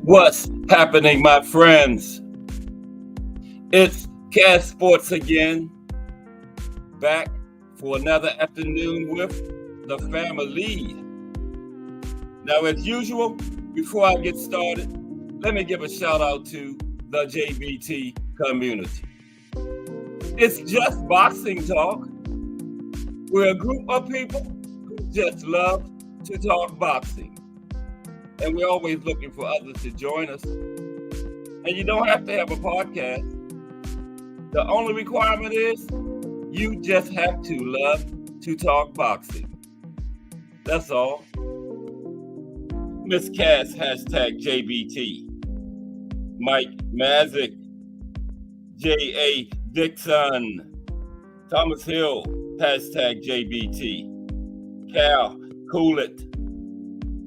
What's happening, my friends? It's Cast Sports again, back for another afternoon with the family. Now, as usual, before I get started, let me give a shout out to the JBT community. It's just boxing talk. We're a group of people who just love to talk boxing. And we're always looking for others to join us. And you don't have to have a podcast. The only requirement is you just have to love to talk boxing. That's all. Miss Cass, hashtag JBT. Mike Mazik, J.A. Dixon. Thomas Hill, hashtag JBT. Cal Coolit.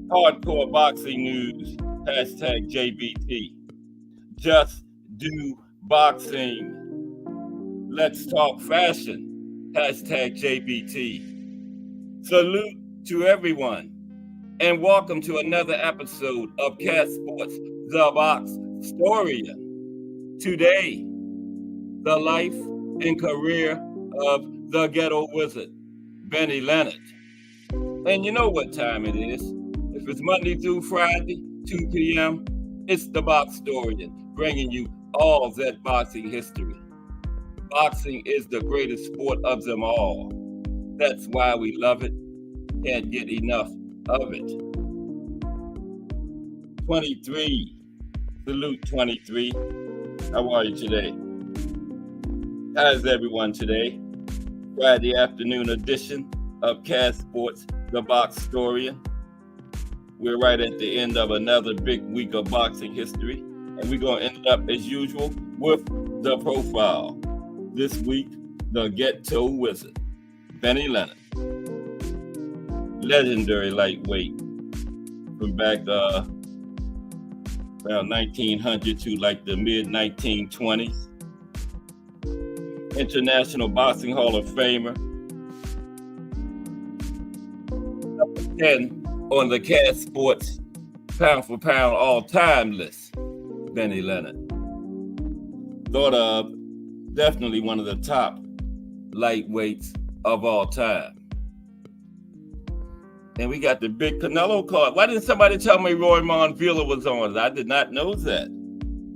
Hardcore Boxing News, hashtag JBT. Just Do Boxing. Let's Talk Fashion, hashtag JBT. Salute to everyone, and welcome to another episode of Cat Sports, The Box Historian. Today, the life and career of the ghetto wizard, Bennie Leonard. And you know what time it is. If it's Monday through Friday, 2 p.m., it's the Box Historian, bringing you all of that boxing history. Boxing is the greatest sport of them all. That's why we love it. Can't get enough of it. 23. Salute 23. How are you today? How's everyone today? Friday afternoon edition of Cast Sports, the Box Historian. We're right at the end of another big week of boxing history, and we're going to end up, as usual, with the profile. This week, the GHETTO wizard, Bennie Leonard. Legendary lightweight from back around 1900 to like the mid-1920s. International Boxing Hall of Famer. Number 10 on the Cast Sports pound for pound all-time list, Bennie Leonard. Thought of definitely one of the top lightweights of all time. And we got the big Canelo card. Why didn't somebody tell me Roy Monvilla was on? I did not know that.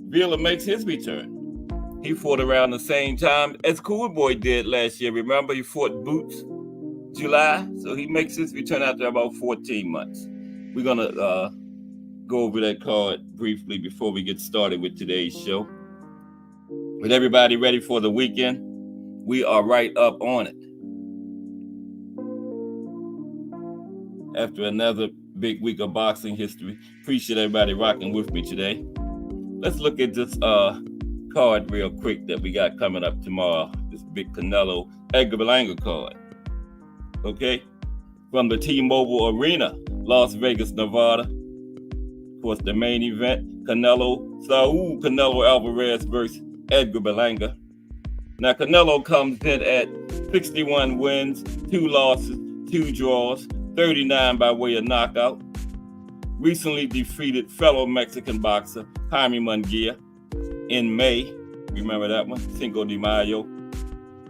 Villa makes his return. He fought around the same time as Cool Boy did last year. Remember, he fought Boots July, so he makes his return after about 14 months. We're going to go over that card briefly before we get started with today's show. With everybody ready for the weekend, we are right up on it. After another big week of boxing history, appreciate everybody rocking with me today. Let's look at this card real quick that we got coming up tomorrow. This big Canelo Edgar Berlanga card. Okay, from the T-Mobile Arena, Las Vegas, Nevada. Of course, the main event, Saul Canelo Alvarez versus Edgar Berlanga. Now, Canelo comes in at 61 wins, 2 losses, 2 draws, 39 by way of knockout. Recently defeated fellow Mexican boxer Jaime Munguia in May. Remember that one? Cinco de Mayo.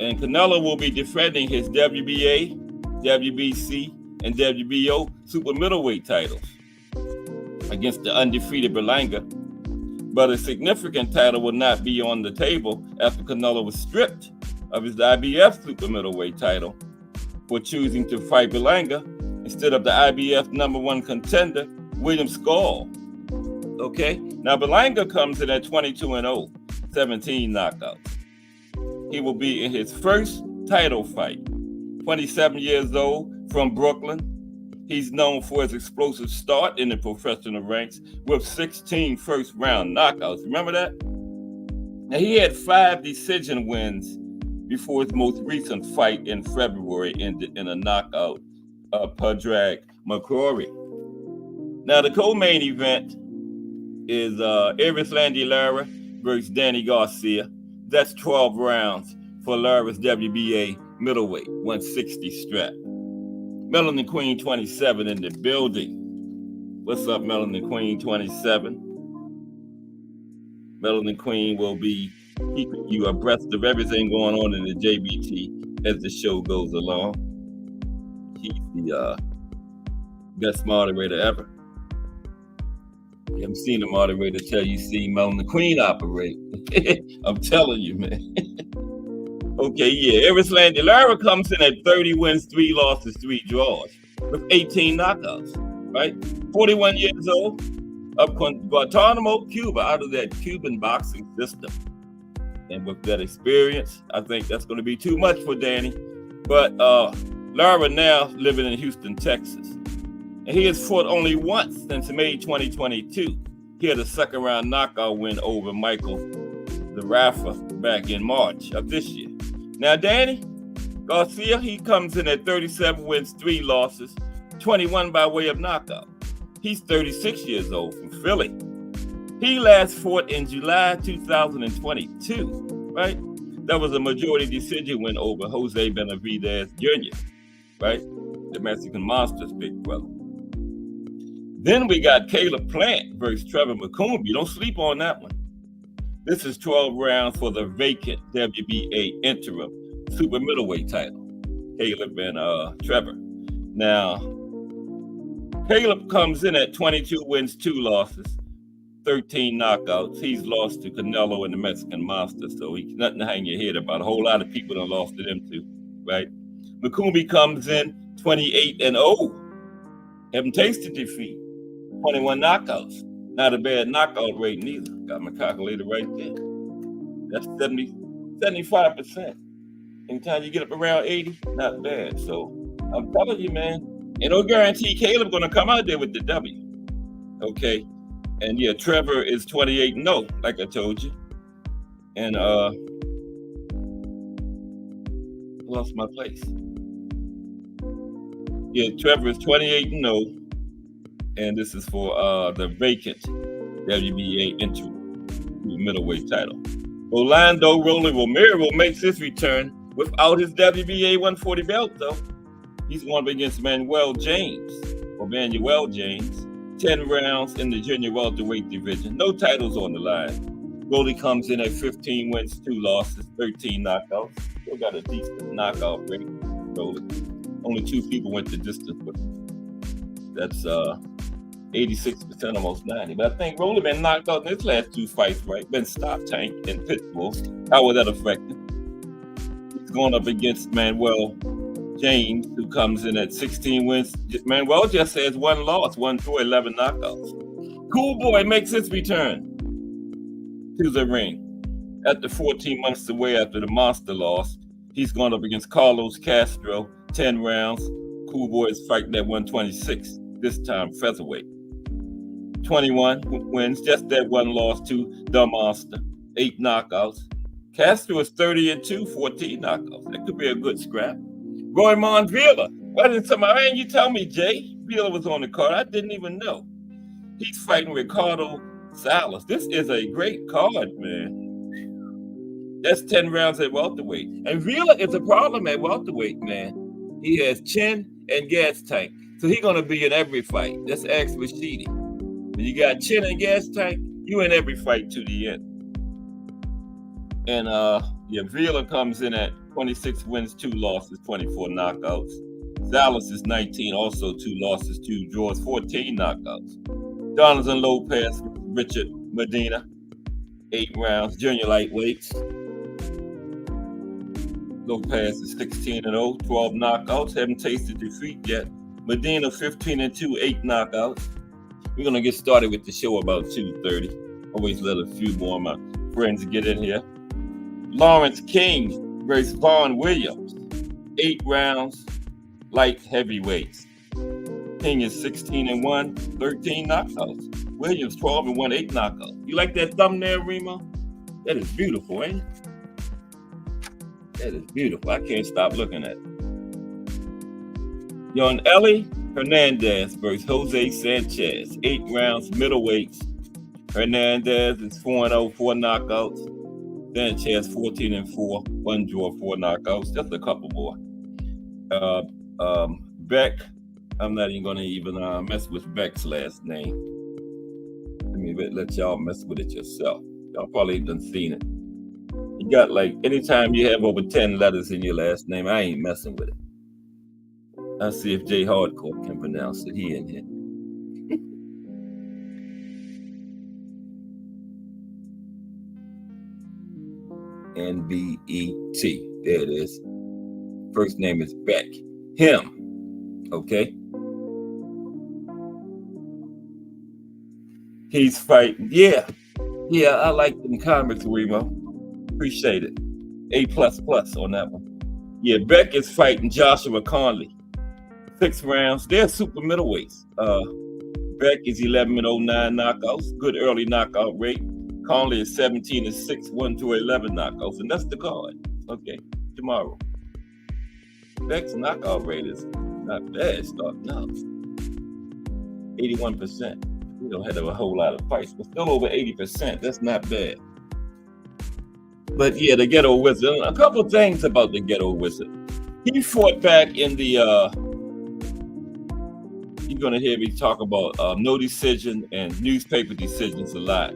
And Canelo will be defending his WBA, WBC, and WBO super middleweight titles against the undefeated Berlanga. But a significant title will not be on the table after Canelo was stripped of his IBF super middleweight title for choosing to fight Berlanga instead of the IBF number 1 contender, William Skull. Okay, now Berlanga comes in at 22-0, 17 knockouts. He will be in his first title fight. 27 years old, from Brooklyn. He's known for his explosive start in the professional ranks with 16 first-round knockouts. Remember that? Now, he had 5 decision wins before his most recent fight in February ended in a knockout of Padraig McCrory. Now, the co-main event is Erislandy Lara versus Danny Garcia. That's 12 rounds for Lara's WBA middleweight, 160 strap. Melanin Queen 27 in the building. What's up, Melanin Queen 27? Melanie Queen will be keeping you abreast of everything going on in the JBT as the show goes along. She's the best moderator ever. You haven't seen a moderator till you see Melanie Queen operate. I'm telling you, man. Okay, yeah. Eris Landy Lara comes in at 30 wins, 3 losses, 3 draws with 18 knockouts, right? 41 years old, up Guantanamo, Cuba, out of that Cuban boxing system. And with that experience, I think that's going to be too much for Danny. But Lara now living in Houston, Texas. And he has fought only once since May 2022. He had a second round knockout win over Michael Zarafa back in March of this year. Now, Danny Garcia, he comes in at 37 wins, 3 losses, 21 by way of knockout. He's 36 years old from Philly. He last fought in July 2022, right? That was a majority decision win over Jose Benavidez Jr., right? The Mexican Monster's big brother. Then we got Caleb Plant versus Trevor McCombie. Don't sleep on that one. This is 12 rounds for the vacant WBA interim super middleweight title. Caleb and Trevor. Now, Caleb comes in at 22 wins, 2 losses, 13 knockouts. He's lost to Canelo and the Mexican Monster, so he's nothing to hang your head about. A whole lot of people done lost to them too, right? McCombie comes in 28-0. Haven't tasted defeat. 21 knockouts. Not a bad knockout rate neither. Got my calculator right there. That's 75%. Anytime you get up around 80, not bad. So I'm telling you, man, ain't no guarantee Caleb gonna come out there with the W. Okay. And yeah, Trevor is 28-0, like I told you. And lost my place. Yeah, Trevor is 28-0. And this is for the vacant WBA interim middleweight title. Orlando Rolling Romero makes his return without his WBA 140 belt, though. He's going up against Manuel James, 10 rounds in the junior welterweight division. No titles on the line. Rolly comes in at 15 wins, 2 losses, 13 knockouts. Still got a decent knockout rate. Rolly. Only 2 people went the distance with him. That's 86%, almost 90%. But I think Rolly been knocked out in his last 2 fights, right? Been stopped, Tank, and Pitbull. How will that affect him? He's going up against Manuel James, who comes in at 16 wins. Manuel just has 1 loss, 1 draw, 11 knockouts. Cool Boy makes his return to the ring. After 14 months away after the Monster loss, he's going up against Carlos Castro, 10 rounds. Cool Boy is fighting at 126, this time featherweight. 21 wins, just that 1 loss to the Monster, 8 knockouts. Castro is 30-2, 14 knockouts. That could be a good scrap. Roy Monvilla. Why didn't you tell me, Jay? Villa was on the card. I didn't even know. He's fighting Ricardo Salas. This is a great card, man. That's 10 rounds at welterweight. And Villa is a problem at welterweight, man. He has chin and gas tank. So he's going to be in every fight. That's Ax Rashidi. When you got chin and gas tank, you in every fight to the end. And Villa comes in at 26 wins, 2 losses, 24 knockouts. Salas is 19, also 2 losses, 2 draws, 14 knockouts. Jonathan Lopez, Richard Medina, 8 rounds, junior lightweights. Lopez is 16-0, 12 knockouts, haven't tasted defeat yet. Medina 15-2, 8 knockouts. We're gonna get started with the show about 2:30. Always let a few more of my friends get in here. Lawrence King versus Vaughn Williams, 8 rounds, light heavyweights. King is 16-1, 13 knockouts. Williams 12-1, 8 knockouts. You like that thumbnail, Remo? That is beautiful, ain't it? That is beautiful. I can't stop looking at it. Eli Hernandez versus Jose Sanchez, 8 rounds, middleweights. Hernandez is 4-0, 4 knockouts. Sanchez 14-4, 1 draw, 4 knockouts. Just a couple more. Beck, I'm not even going to mess with Beck's last name. Let y'all mess with it yourself. Y'all probably done seen it. You got like, anytime you have over 10 letters in your last name, I ain't messing with it. I'll see if Jay Hardcore can pronounce it. He in here. N-B-E-T. There it is. First name is Beck. Him. Okay? He's fighting. Yeah, I like them comics, Remo. Appreciate it. A++ on that one. Yeah, Beck is fighting Joshua Conley. 6 rounds. They're super middleweights. Beck is 11-09 knockouts. Good early knockout rate. Conley is 17-6, 1-11 knockouts. And that's the card. Okay, tomorrow. Beck's knockout rate is not bad starting out. 81%. We don't have a whole lot of fights, but still over 80%. That's not bad. But yeah, the Ghetto Wizard. A couple of things about the Ghetto Wizard. He fought back in the, you're going to hear me talk about no decision and newspaper decisions a lot,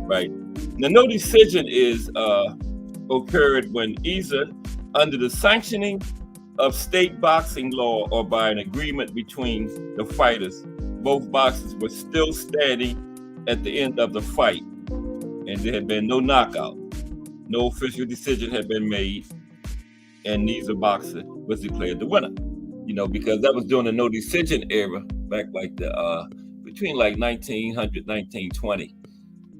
right? Now, no decision is occurred when either under the sanctioning of state boxing law or by an agreement between the fighters, both boxers were still standing at the end of the fight, and there had been no knockout. No official decision had been made, and neither boxer was declared the winner. You know, because that was during the no decision era, back like the between like 1900, 1920.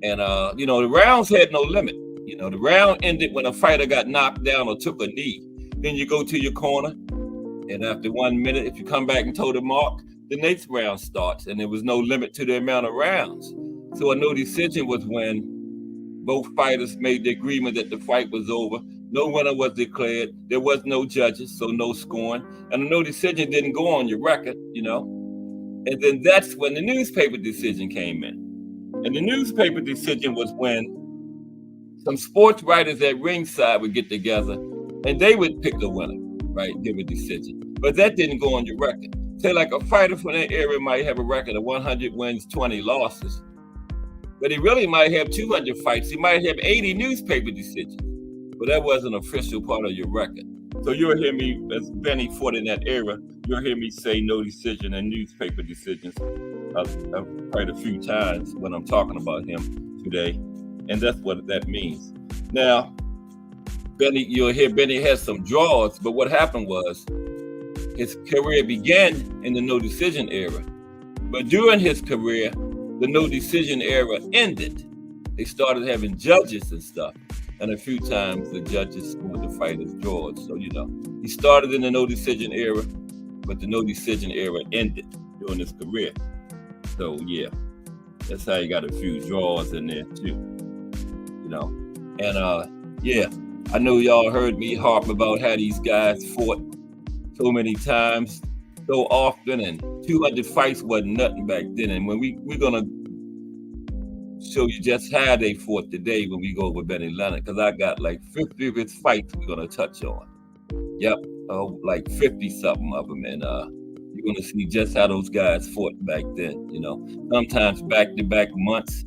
And you know, the rounds had no limit. You know, the round ended when a fighter got knocked down or took a knee. Then you go to your corner, and after 1 minute, if you come back and toe the mark, the next round starts, and there was no limit to the amount of rounds. So a no decision was when both fighters made the agreement that the fight was over. No winner was declared. There was no judges, so no scoring. And a no decision didn't go on your record, you know. And then that's when the newspaper decision came in. And the newspaper decision was when some sports writers at ringside would get together and they would pick a winner, right? Give a decision. But that didn't go on your record. Say like a fighter from that area might have a record of 100 wins, 20 losses. But he really might have 200 fights. He might have 80 newspaper decisions. But that wasn't an official part of your record. So you'll hear me, as Benny fought in that era, you'll hear me say no decision and newspaper decisions quite a few times when I'm talking about him today. And that's what that means. Now, Benny, you'll hear Benny has some draws, but what happened was his career began in the no decision era. But during his career, the no decision era ended. They started having judges and stuff. And a few times the judges scored the fighters' draws. So, you know, he started in the no decision era, but the no decision era ended during his career. So, yeah, that's how you got a few draws in there, too. You know, and yeah, I know y'all heard me harp about how these guys fought so many times, so often, and 200 fights wasn't nothing back then. And when we're going to show you just how they fought today when we go over Bennie Leonard, because I got like 50 of his fights we're going to touch on. Yep, like 50 something of them, and you're going to see just how those guys fought back then. You know, sometimes back-to-back months.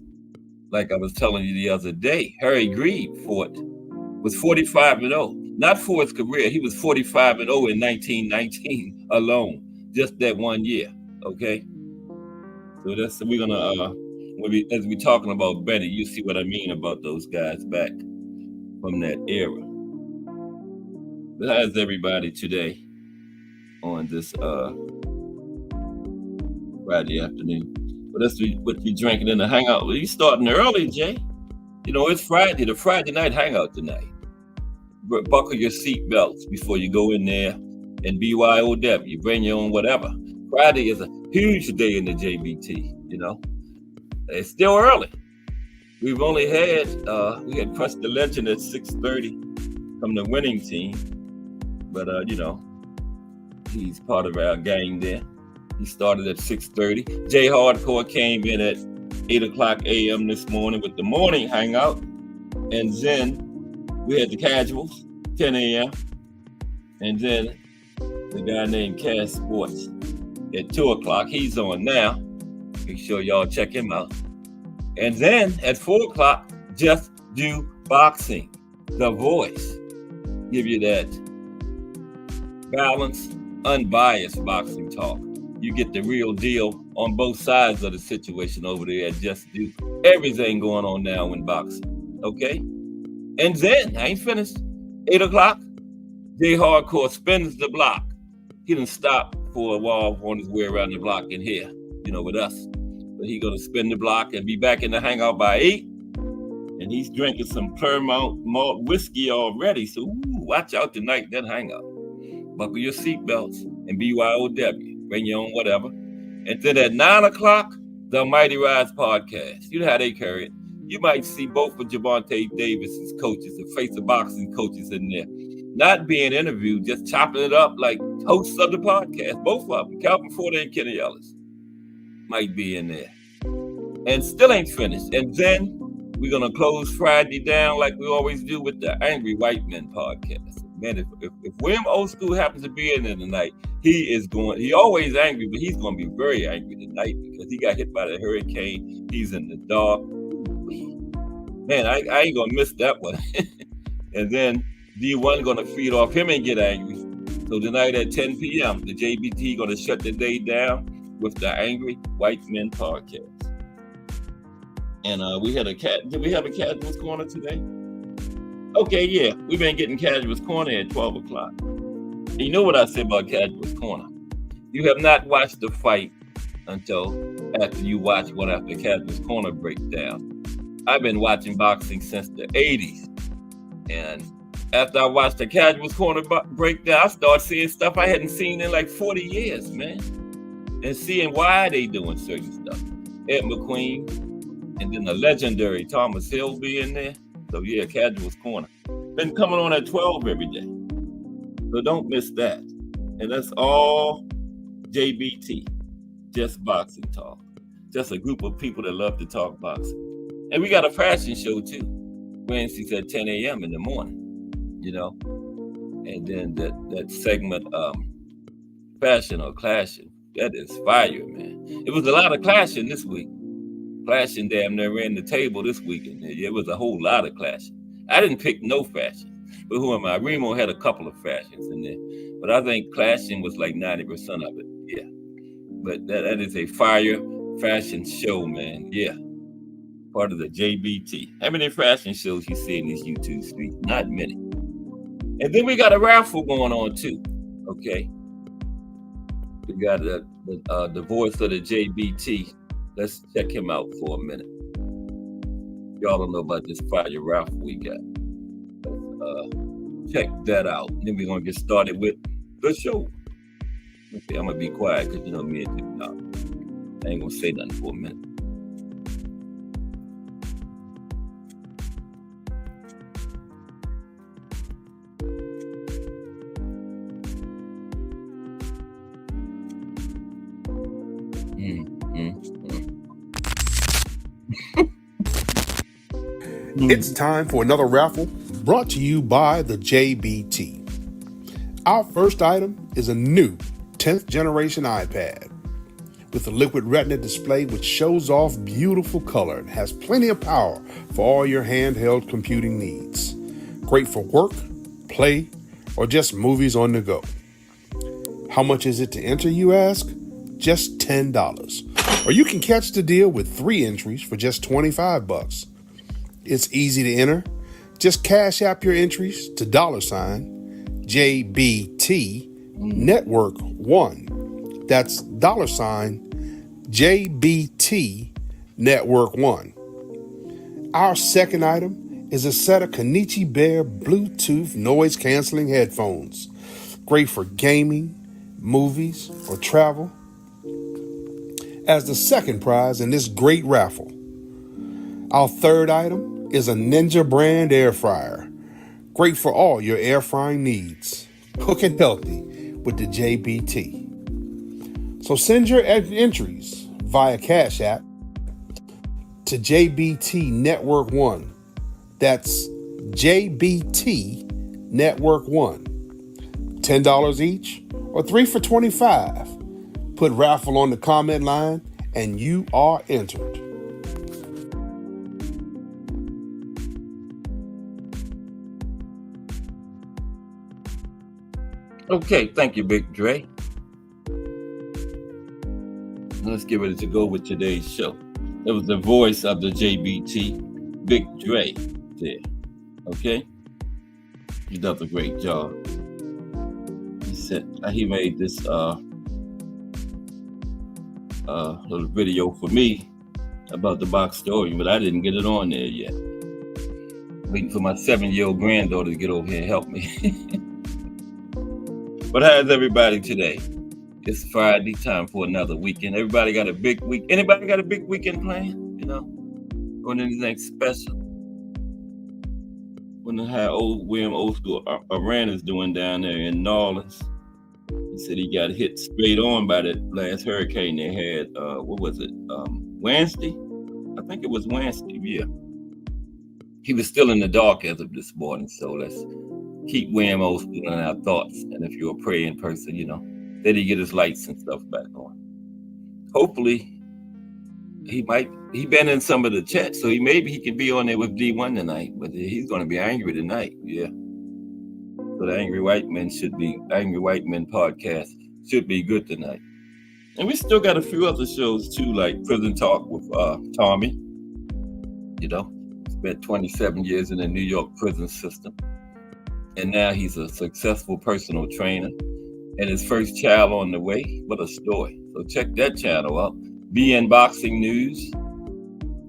Like I was telling you the other day, Harry Grebe was 45-0. Not for his career, he was 45-0 in 1919 alone, just that 1 year. Okay, so that's we're gonna as we talking about Benny, you see what I mean about those guys back from that era. But how's everybody today on this Friday afternoon? But that's what you drinking in the hangout. Well, you starting early, Jay. You know, it's Friday, the Friday night hangout tonight. Buckle your seat belts before you go in there and BYOW. You bring your own whatever. Friday is a huge day in the JBT, you know. It's still early. We've only had, we had Crust the Legend at 6:30 from the winning team. But, you know, he's part of our gang there. He started at 6:30. Jay Hardcore came in at 8 o'clock a.m. this morning with the morning hangout. And then we had the casuals, 10 a.m. And then the guy named Cass Sports at 2 o'clock. He's on now. Make sure y'all check him out. And then at 4 o'clock, Just Do Boxing, The Voice. Give you that balanced, unbiased boxing talk. You get the real deal on both sides of the situation over there at Just Do. Everything going on now in boxing, okay? And then, I ain't finished, 8 o'clock, Jay Hardcore spins the block. He done stop for a while on his way around the block in here, with us. But he gonna spin the block and be back in the hangout by 8. And he's drinking some Claremont malt whiskey already. So watch out tonight, that hangout. Buckle your seatbelts and BYOW. Bring your own whatever. And then at 9 o'clock, the Mighty Rise podcast. You know how they carry it. You might see both of Javante Davis's coaches, the face of boxing coaches in there. Not being interviewed, just chopping it up like hosts of the podcast. Both of them, Calvin Ford and Kenny Ellis, might be in there. And still ain't finished. And then we're going to close Friday down like we always do with the Angry White Men podcast. Man, if William Old School happens to be in there tonight, he always angry, but he's going to be very angry tonight because he got hit by the hurricane. He's in the dark. Man, I ain't going to miss that one. And then D1 going to feed off him and get angry. So tonight at 10 p.m., the JBT going to shut the day down with the Angry White Men podcast. And we had a cat. Did we have a Casuals Corner today? Okay, yeah. We've been getting Casuals Corner at 12 o'clock. And you know what I said about Casuals Corner? You have not watched the fight until after you watch one after Casuals Corner breakdown. I've been watching boxing since the 80s. And after I watched the Casuals Corner breakdown, I started seeing stuff I hadn't seen in like 40 years, man. And seeing why they doing certain stuff. Ed McQueen, and then the legendary Thomas Hill be in there. So yeah, Casuals Corner. Been coming on at 12 every day. So don't miss that. And that's all JBT. Just boxing talk. Just a group of people that love to talk boxing. And we got a fashion show too. Wednesdays at 10 a.m. in the morning. And then that segment, fashion or clashing, that is fire, man. It was a lot of clashing this week. Clashing damn near ran the table this weekend. It was a whole lot of clashing. I didn't pick no fashion, but who am I? Remo had a couple of fashions in there, but I think clashing was like 90% of it. Yeah, but that is a fire fashion show, man. Yeah, part of the JBT. How many fashion shows you see in these YouTube streets? Not many. And then we got a raffle going on too. Okay, we got the voice of the JBT. Let's check him out for a minute. Y'all don't know about this fire raffle we got. Check that out. Then we're going to get started with the show. Okay, I'm going to be quiet because you know me and TikTok. I ain't going to say nothing for a minute. It's time for another raffle brought to you by the JBT. Our first item is a new 10th generation iPad with a liquid retina display which shows off beautiful color and has plenty of power for all your handheld computing needs. Great for work, play, or just movies on the go. How much is it to enter, you ask? Just $10. Or you can catch the deal with 3 entries for just $25. It's easy to enter. Just cash app your entries to $JBT Network 1. That's $JBT Network 1. Our second item is a set of Kenichi Bear Bluetooth noise canceling headphones. Great for gaming, movies, or travel. As the second prize in this great raffle. Our third item is a Ninja brand air fryer. Great for all your air frying needs. Cooking healthy with the JBT. So send your entries via Cash App to JBT Network 1. That's JBT Network 1. $10 each or 3 for $25. Put raffle on the comment line and you are entered. Okay, thank you, Big Dre. Let's get ready to go with today's show. It was the voice of the JBT, Big Dre, there. Okay, he does a great job. He said he made this little video for me about the box story, but I didn't get it on there yet. Waiting for my 7-year-old granddaughter to get over here and help me. But how's everybody today? It's Friday, time for another weekend. Everybody got a big week. Anybody got a big weekend plan? You know, doing anything special? Wonder how William Old School Iran is doing down there in New Orleans. He said he got hit straight on by that last hurricane they had. What was it? Wednesday? I think it was Wednesday. Yeah. He was still in the dark as of this morning, so let's keep William Old School in our thoughts. And if you're a praying person, you know, then he get his lights and stuff back on. Hopefully, he been in some of the chat, so maybe he can be on there with D1 tonight. But he's going to be angry tonight. Yeah. So the Angry White Men podcast should be good tonight. And we still got a few other shows too, like Prison Talk with Tommy. You know, spent 27 years in the New York prison system, and now he's a successful personal trainer. And his first child on the way. What a story. So check that channel out. BN Boxing News.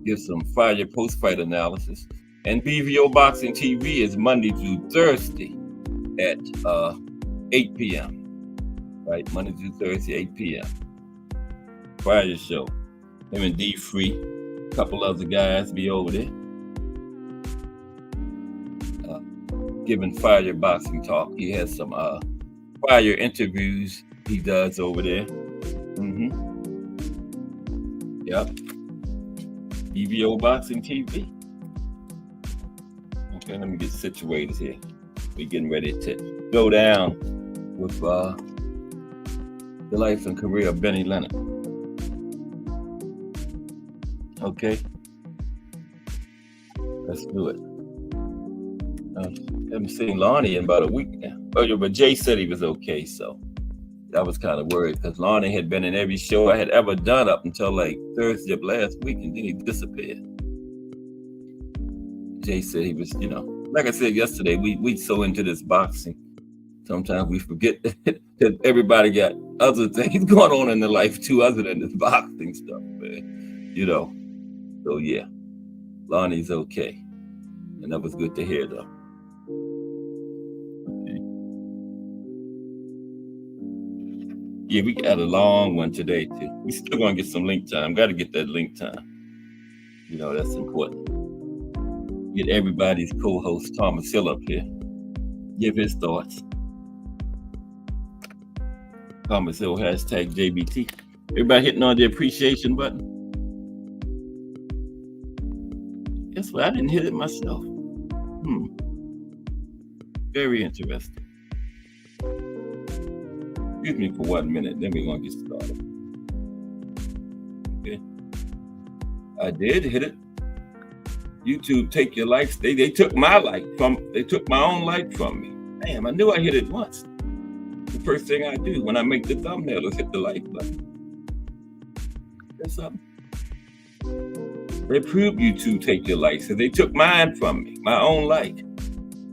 Give some fire post-fight analysis. And BVO Boxing TV is Monday through Thursday at 8 p.m. Right? Monday through Thursday, 8 p.m. Fire show. Him and D Free. A couple other guys be over there. Giving fire boxing talk. He has some fire interviews he does over there. Yep. BVO Boxing TV. Okay, let me get situated here. We're getting ready to go down with the life and career of Bennie Leonard. Okay. Let's do it. I haven't seen Lonnie in about a week now. Oh, but Jay said he was okay, so I was kind of worried because Lonnie had been in every show I had ever done up until like Thursday of last week, and then he disappeared. Jay said he was, you know, like I said yesterday, we so into this boxing, sometimes we forget that everybody got other things going on in their life too, other than this boxing stuff, man. You know, so yeah, Lonnie's okay, and that was good to hear though. Yeah, we got a long one today too. We still gonna get some link time. Got to get that link time. You know, that's important. Get everybody's co-host Thomas Hill up here. Give his thoughts. Thomas Hill hashtag JBT. Everybody hitting on the appreciation button. Guess what? I didn't hit it myself. Very interesting. Excuse me for 1 minute, then we're gonna get started. Okay. I did hit it. YouTube take your likes. They took my they took my own like from me. Damn, I knew I hit it once. The first thing I do when I make the thumbnail is hit the like button. That's something. They proved YouTube take your likes, so they took mine from me, my own like.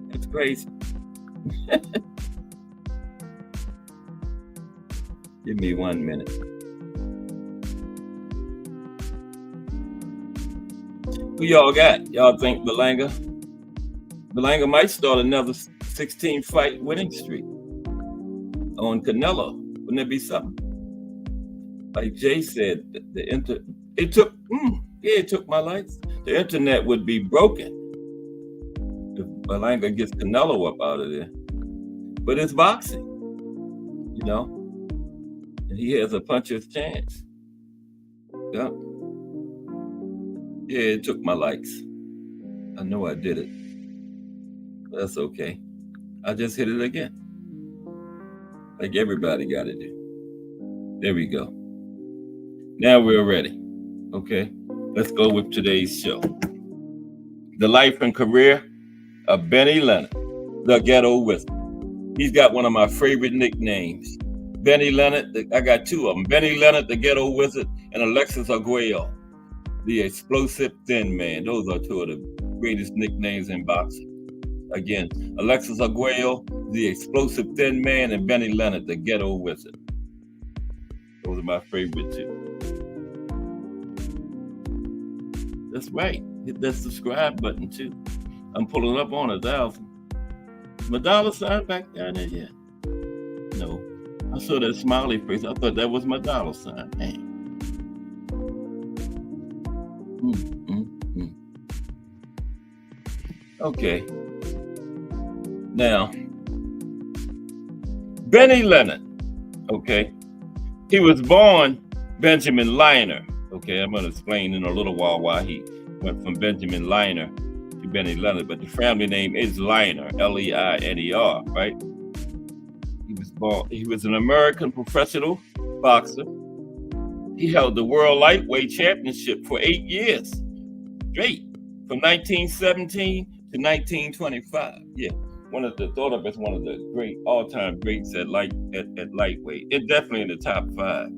That's crazy. Give me 1 minute. Who y'all got? Y'all think Belanga might start another 16-fight winning streak on Canelo? Wouldn't that be something? Like Jay said, it took my likes. The internet would be broken if Belanga gets Canelo up out of there. But it's boxing, you know? And he has a puncher's chance. Yep. Yeah, it took my likes. I know I did it. That's okay. I just hit it again. Like everybody got to do. There we go. Now we're ready. Okay, let's go with today's show. The life and career of Bennie Leonard, the Ghetto Whisperer. He's got one of my favorite nicknames. Bennie Leonard, I got two of them. Bennie Leonard, the Ghetto Wizard, and Alexis Arguello, the Explosive Thin Man. Those are two of the greatest nicknames in boxing. Again, Alexis Arguello, the Explosive Thin Man, and Bennie Leonard, the Ghetto Wizard. Those are my favorite two. That's right. Hit that subscribe button too. I'm pulling up on 1,000. My dollar sign back down there yet? No. I saw that smiley face. I thought that was my dollar sign. Dang. Okay. Now, Bennie Leonard. Okay. He was born Benjamin Leonard. Okay, I'm going to explain in a little while why he went from Benjamin Leonard to Bennie Leonard, but the family name is Leonard, Leiner, right? He was an American professional boxer. He held the World Lightweight Championship for 8 years straight, from 1917 to 1925. Yeah, thought of as one of the great all-time greats at lightweight. It's definitely in the top 5.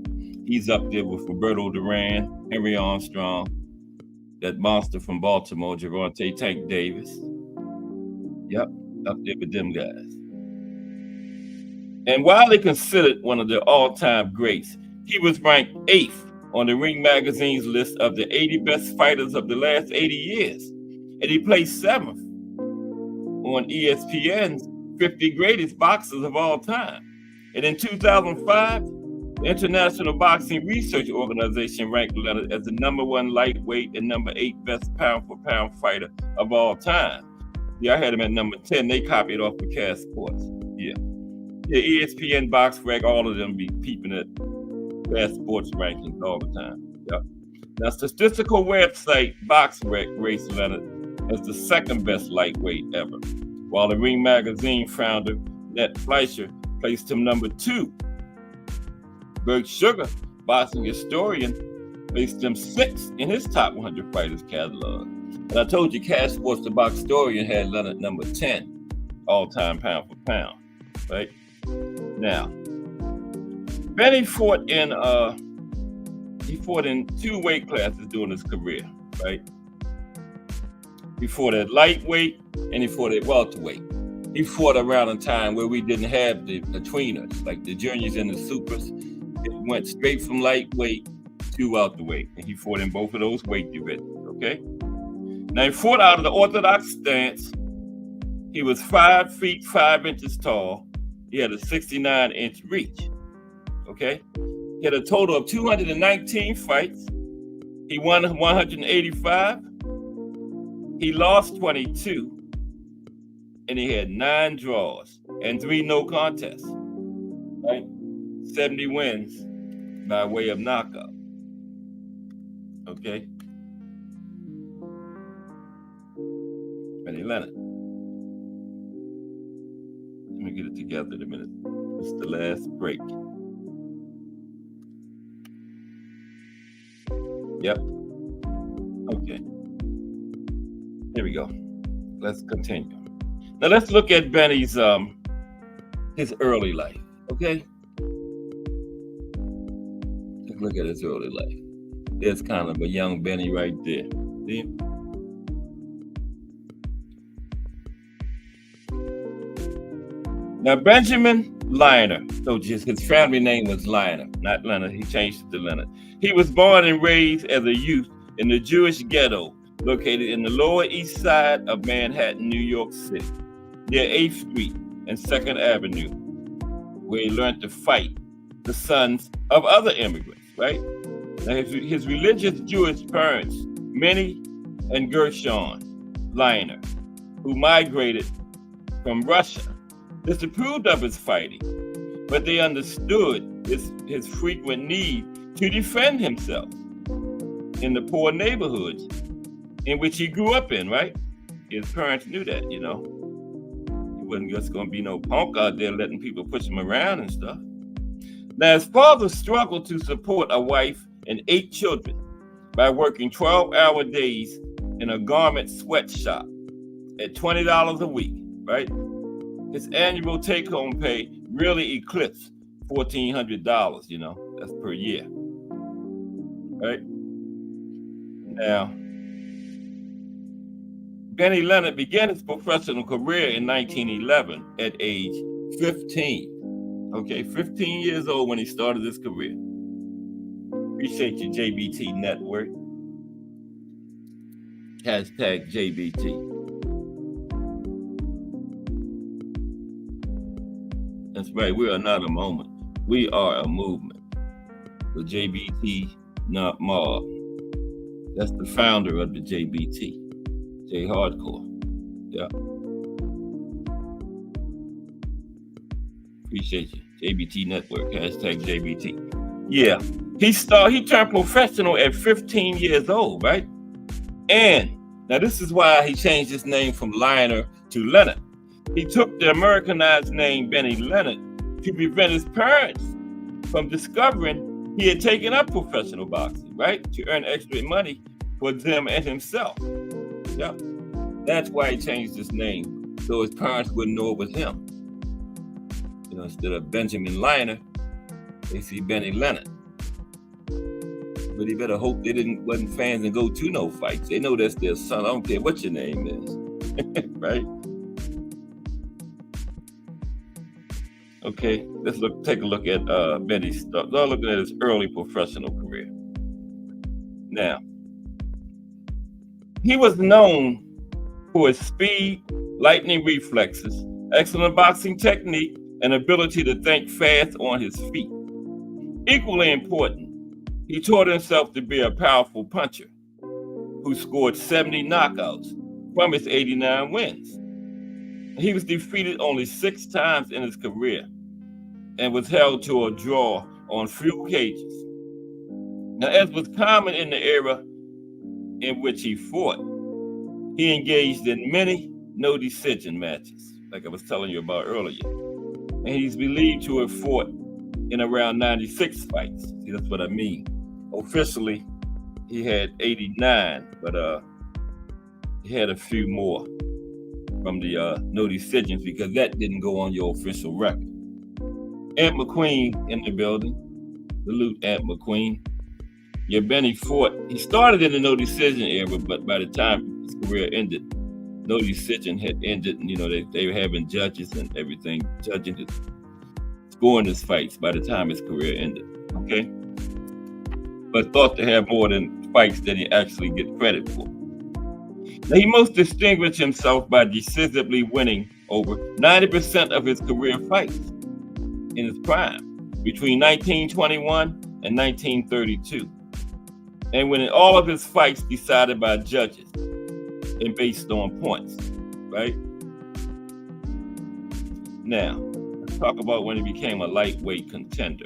He's up there with Roberto Duran, Henry Armstrong, that monster from Baltimore, Gervonta Tank Davis. Yep, up there with them guys. And widely considered one of the all-time greats, he was ranked 8th on the Ring Magazine's list of the 80 best fighters of the last 80 years. And he placed 7th on ESPN's 50 greatest boxers of all time. And in 2005, the International Boxing Research Organization ranked Leonard as the #1 lightweight and #8 best pound-for-pound fighter of all time. Yeah, I had him at number 10. They copied off of Cash Sports. Yeah, ESPN, BoxRec, all of them be peeping at Cash Sports rankings all the time. Yep. Now, statistical website BoxRec rates Leonard as the 2nd best lightweight ever, while the Ring Magazine founder Ned Fleischer placed him number 2. Bert Sugar, boxing historian, placed him 6th in his top 100 fighters catalog. And I told you Cash Sports, the box historian, had Leonard number 10, all-time pound for pound, right? Now, Bennie fought in 2 weight classes during his career, right? He fought at lightweight and he fought at welterweight. He fought around a time where we didn't have the tweeners, like the juniors and the supers. It went straight from lightweight to welterweight, and he fought in both of those weight divisions, okay? Now, he fought out of the orthodox stance. He was 5 feet 5 inches tall. He had a 69-inch reach, okay? He had a total of 219 fights. He won 185. He lost 22. And he had 9 draws and 3 no contests, right? 70 wins by way of knockout. Okay. Bennie Leonard. Let me get it together in a minute. It's the last break. Yep. Okay. Here we go. Let's continue. Now let's look at Bennie's his early life. Okay. Look at his early life. There's kind of a young Bennie right there. See? Now, Benjamin Leonard, so just his family name was Leonard, not Leonard. He changed it to Leonard. He was born and raised as a youth in the Jewish ghetto located in the Lower East Side of Manhattan, New York City, near 8th Street and 2nd Avenue, where he learned to fight the sons of other immigrants. Right? Now, his religious Jewish parents, Bennie and Gershon Leonard, who migrated from Russia, disapproved of his fighting, but they understood his frequent need to defend himself in the poor neighborhoods in which he grew up in, right? His parents knew that, you know. He wasn't just going to be no punk out there letting people push him around and stuff. Now, his father struggled to support a wife and 8 children by working 12-hour days in a garment sweatshop at $20 a week, right? his annual take-home pay really eclipsed $1,400, that's per year. Right? Now, Bennie Leonard began his professional career in 1911 at age 15. Okay, 15 years old when he started his career. Appreciate you, JBT Network. Hashtag JBT. That's right, we are not a moment. We are a movement. The JBT, not Mob. That's the founder of the JBT. J Hardcore. Yeah. Appreciate you. JBT Network. Hashtag JBT. Yeah. He turned professional at 15 years old, right? And now this is why he changed his name from Lionel to Leonard. He took the Americanized name Bennie Leonard to prevent his parents from discovering he had taken up professional boxing, right? To earn extra money for them and himself. Yeah. That's why he changed his name, so his parents wouldn't know it was him. Instead of Benjamin Lionel, they see Bennie Leonard. But he better hope they wasn't fans and go to no fights. They know that's their son. I don't care what your name is. Right? Okay, let's take a look at Bennie's stuff. Let's look at his early professional career. Now, he was known for his speed, lightning reflexes, excellent boxing technique, and ability to think fast on his feet. Equally important, he taught himself to be a powerful puncher who scored 70 knockouts from his 89 wins. He was defeated only 6 times in his career and was held to a draw on few occasions. Now, as was common in the era in which he fought, he engaged in many no-decision matches, like I was telling you about earlier. And he's believed to have fought in around 96 fights. See, that's what I mean. Officially, he had 89, but he had a few more from the no decisions because that didn't go on your official record. Aunt McQueen in the building. Salute Aunt McQueen. Yeah, Bennie fought. He started in the no decision era, but by the time his career ended, no decision had ended. And, they were having judges and everything, judging his, scoring his fights by the time his career ended. Okay? But thought to have more than fights than he actually get credit for. Now, he most distinguished himself by decisively winning over 90% of his career fights in his prime between 1921 and 1932. And winning all of his fights decided by judges and based on points, right? Now, let's talk about when he became a lightweight contender.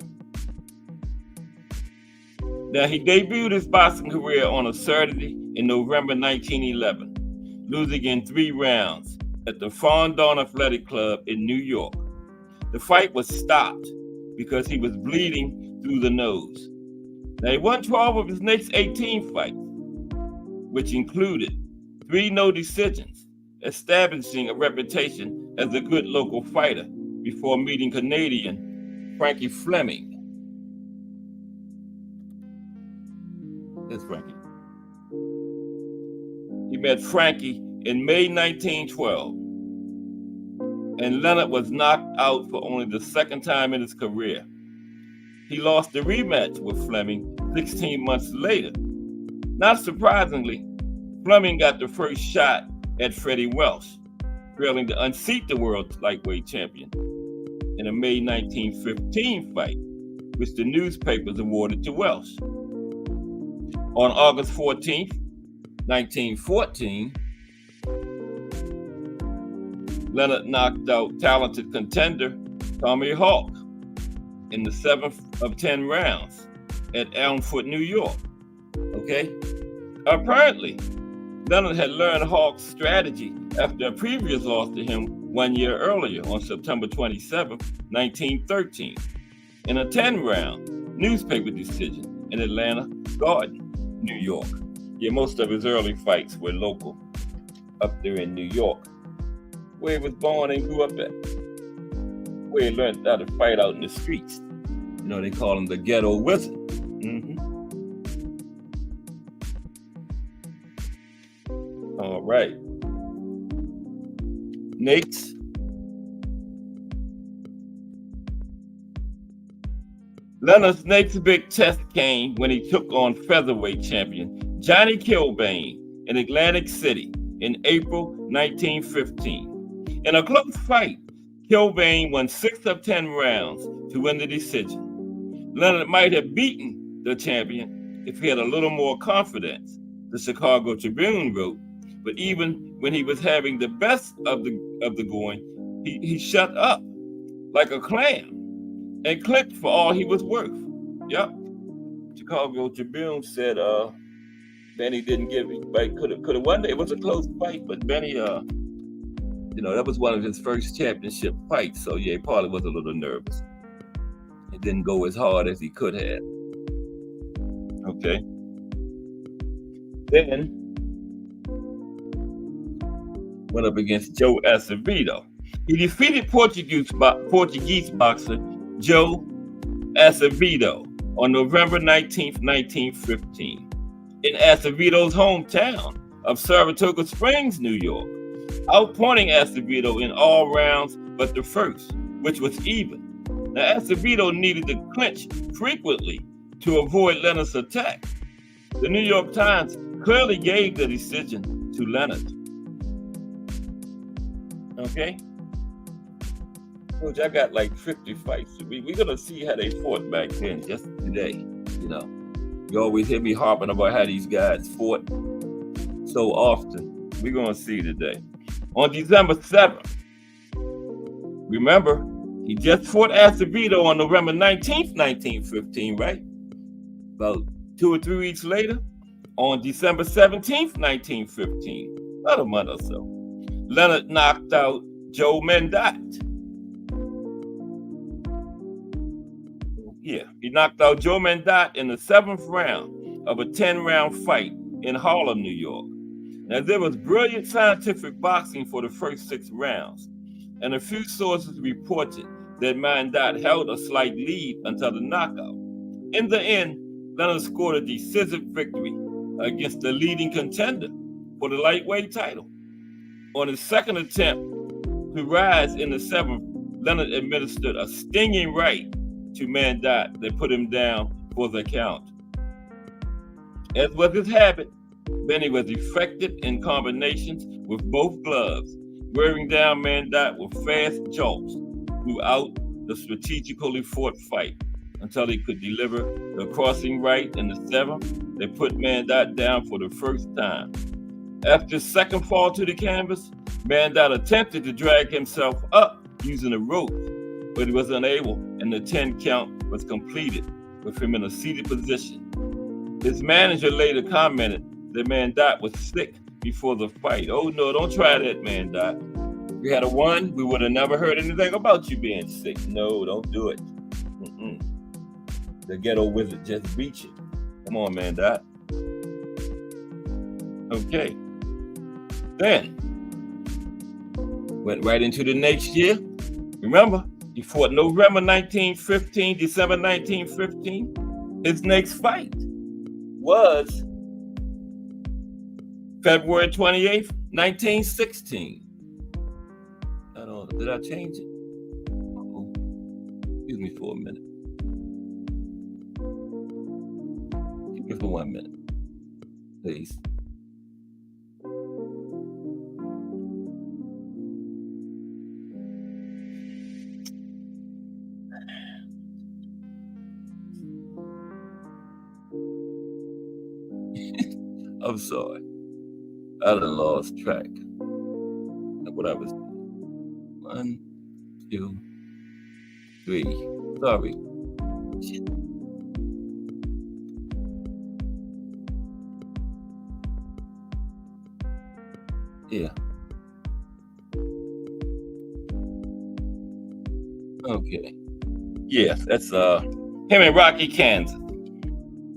Now, he debuted his boxing career on a Saturday in November 1911, losing in 3 rounds at the Fondon Athletic Club in New York. The fight was stopped because he was bleeding through the nose. Now, he won 12 of his next 18 fights, which included 3 no decisions, establishing a reputation as a good local fighter before meeting Canadian Frankie Fleming. That's Frankie. He met Frankie in May 1912, and Leonard was knocked out for only the 2nd time in his career. He lost the rematch with Fleming 16 months later. Not surprisingly, Fleming got the first shot at Freddie Welsh, failing to unseat the world lightweight champion in a May 1915 fight, which the newspapers awarded to Welsh. On August 14th, 1914, Leonard knocked out talented contender Tommy Hawk in the 7th of 10 rounds at Elmfoot, New York. Okay? Apparently, Leonard had learned Hawk's strategy after a previous loss to him 1 year earlier on September 27, 1913, in a 10-round newspaper decision in Atlanta Garden, New York. Yeah, most of his early fights were local up there in New York. where he was born and grew up at, where he learned how to fight out in the streets. You know, they call him the ghetto wizard. All right. Next. Leonard's next big test came when he took on featherweight champion Johnny Kilbane in Atlantic City in April 1915. In a close fight, Kilbane won 6 of 10 rounds to win the decision. Leonard might have beaten the champion if he had a little more confidence, the Chicago Tribune wrote. But even when he was having the best of the going, he shut up like a clam and clicked for all he was worth. Yep. Chicago Tribune said Bennie didn't give it. Could have won. It was a close fight, but Bennie, that was one of his first championship fights. So yeah, he probably was a little nervous. It didn't go as hard as he could have. Okay. Then went up against Joe Acevedo. He defeated Portuguese boxer Joe Acevedo on November 19th, 1915, in Acevedo's hometown of Saratoga Springs, New York, outpointing Acevedo in all rounds but the first, which was even. Now, Acevedo needed to clinch frequently to avoid Leonard's attack. The New York Times clearly gave the decision to Leonard. Okay? Coach, I got like 50 fights. We're going to see how they fought back then, just today. You always hear me harping about how these guys fought so often. We're going to see today. On December 7th, remember, he just fought Acevedo on November 19th, 1915, right? About 2 or 3 weeks later, on December 17th, 1915, about a month or so, Leonard knocked out Joe Mendat. Yeah, he knocked out Joe Mendat in the 7th round of a 10-round fight in Harlem, New York. Now, there was brilliant scientific boxing for the first 6 rounds, and a few sources reported that Mendat held a slight lead until the knockout. In the end, Leonard scored a decisive victory against the leading contender for the lightweight title. On his second attempt to rise in the 7th, Leonard administered a stinging right to Mendat that put him down for the count. As was his habit, Bennie was effective in combinations with both gloves, wearing down Mendat with fast jolts throughout the strategically fought fight until he could deliver the crossing right in the 7th. They put Mendat down for the first time. After his second fall to the canvas, Mendat attempted to drag himself up using a rope, but he was unable, and the 10 count was completed with him in a seated position. His manager later commented that Mendat was sick before the fight. Oh no, don't try that, Mendat. If you had a won, we would have never heard anything about you being sick. No, don't do it. The ghetto wizard just beat you. Come on, Mendat. Okay. Then, went right into the next year. Remember, he fought November 1915, December 1915. His next fight was February 28th, 1916. Did I change it? Excuse me for a minute. Give me for 1 minute, please. I'm sorry. I done lost track of what I was doing. 1, 2, 3. Sorry. Shit. Yeah. Okay. Yes, that's him and Rocky, Kansas.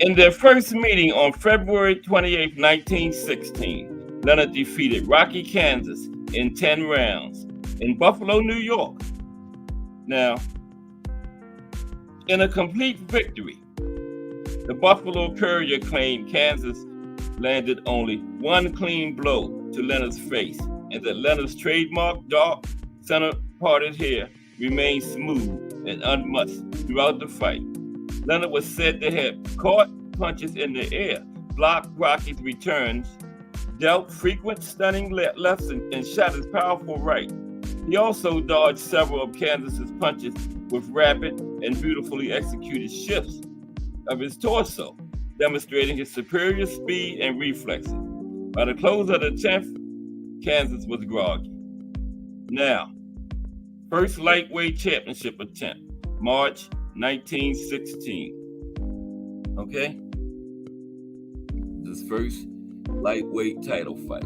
In their first meeting on February 28, 1916, Leonard defeated Rocky, Kansas in 10 rounds in Buffalo, New York. Now, in a complete victory, the Buffalo Courier claimed Kansas landed only one clean blow to Leonard's face, and that Leonard's trademark dark center-parted hair remained smooth and unmussed throughout the fight. Leonard was said to have caught punches in the air, blocked Rocky's returns, dealt frequent stunning lefts, and shot his powerful right. He also dodged several of Kansas's punches with rapid and beautifully executed shifts of his torso, demonstrating his superior speed and reflexes. By the close of the 10th, Kansas was groggy. Now, first lightweight championship attempt, March 1916. Okay? This first lightweight title fight.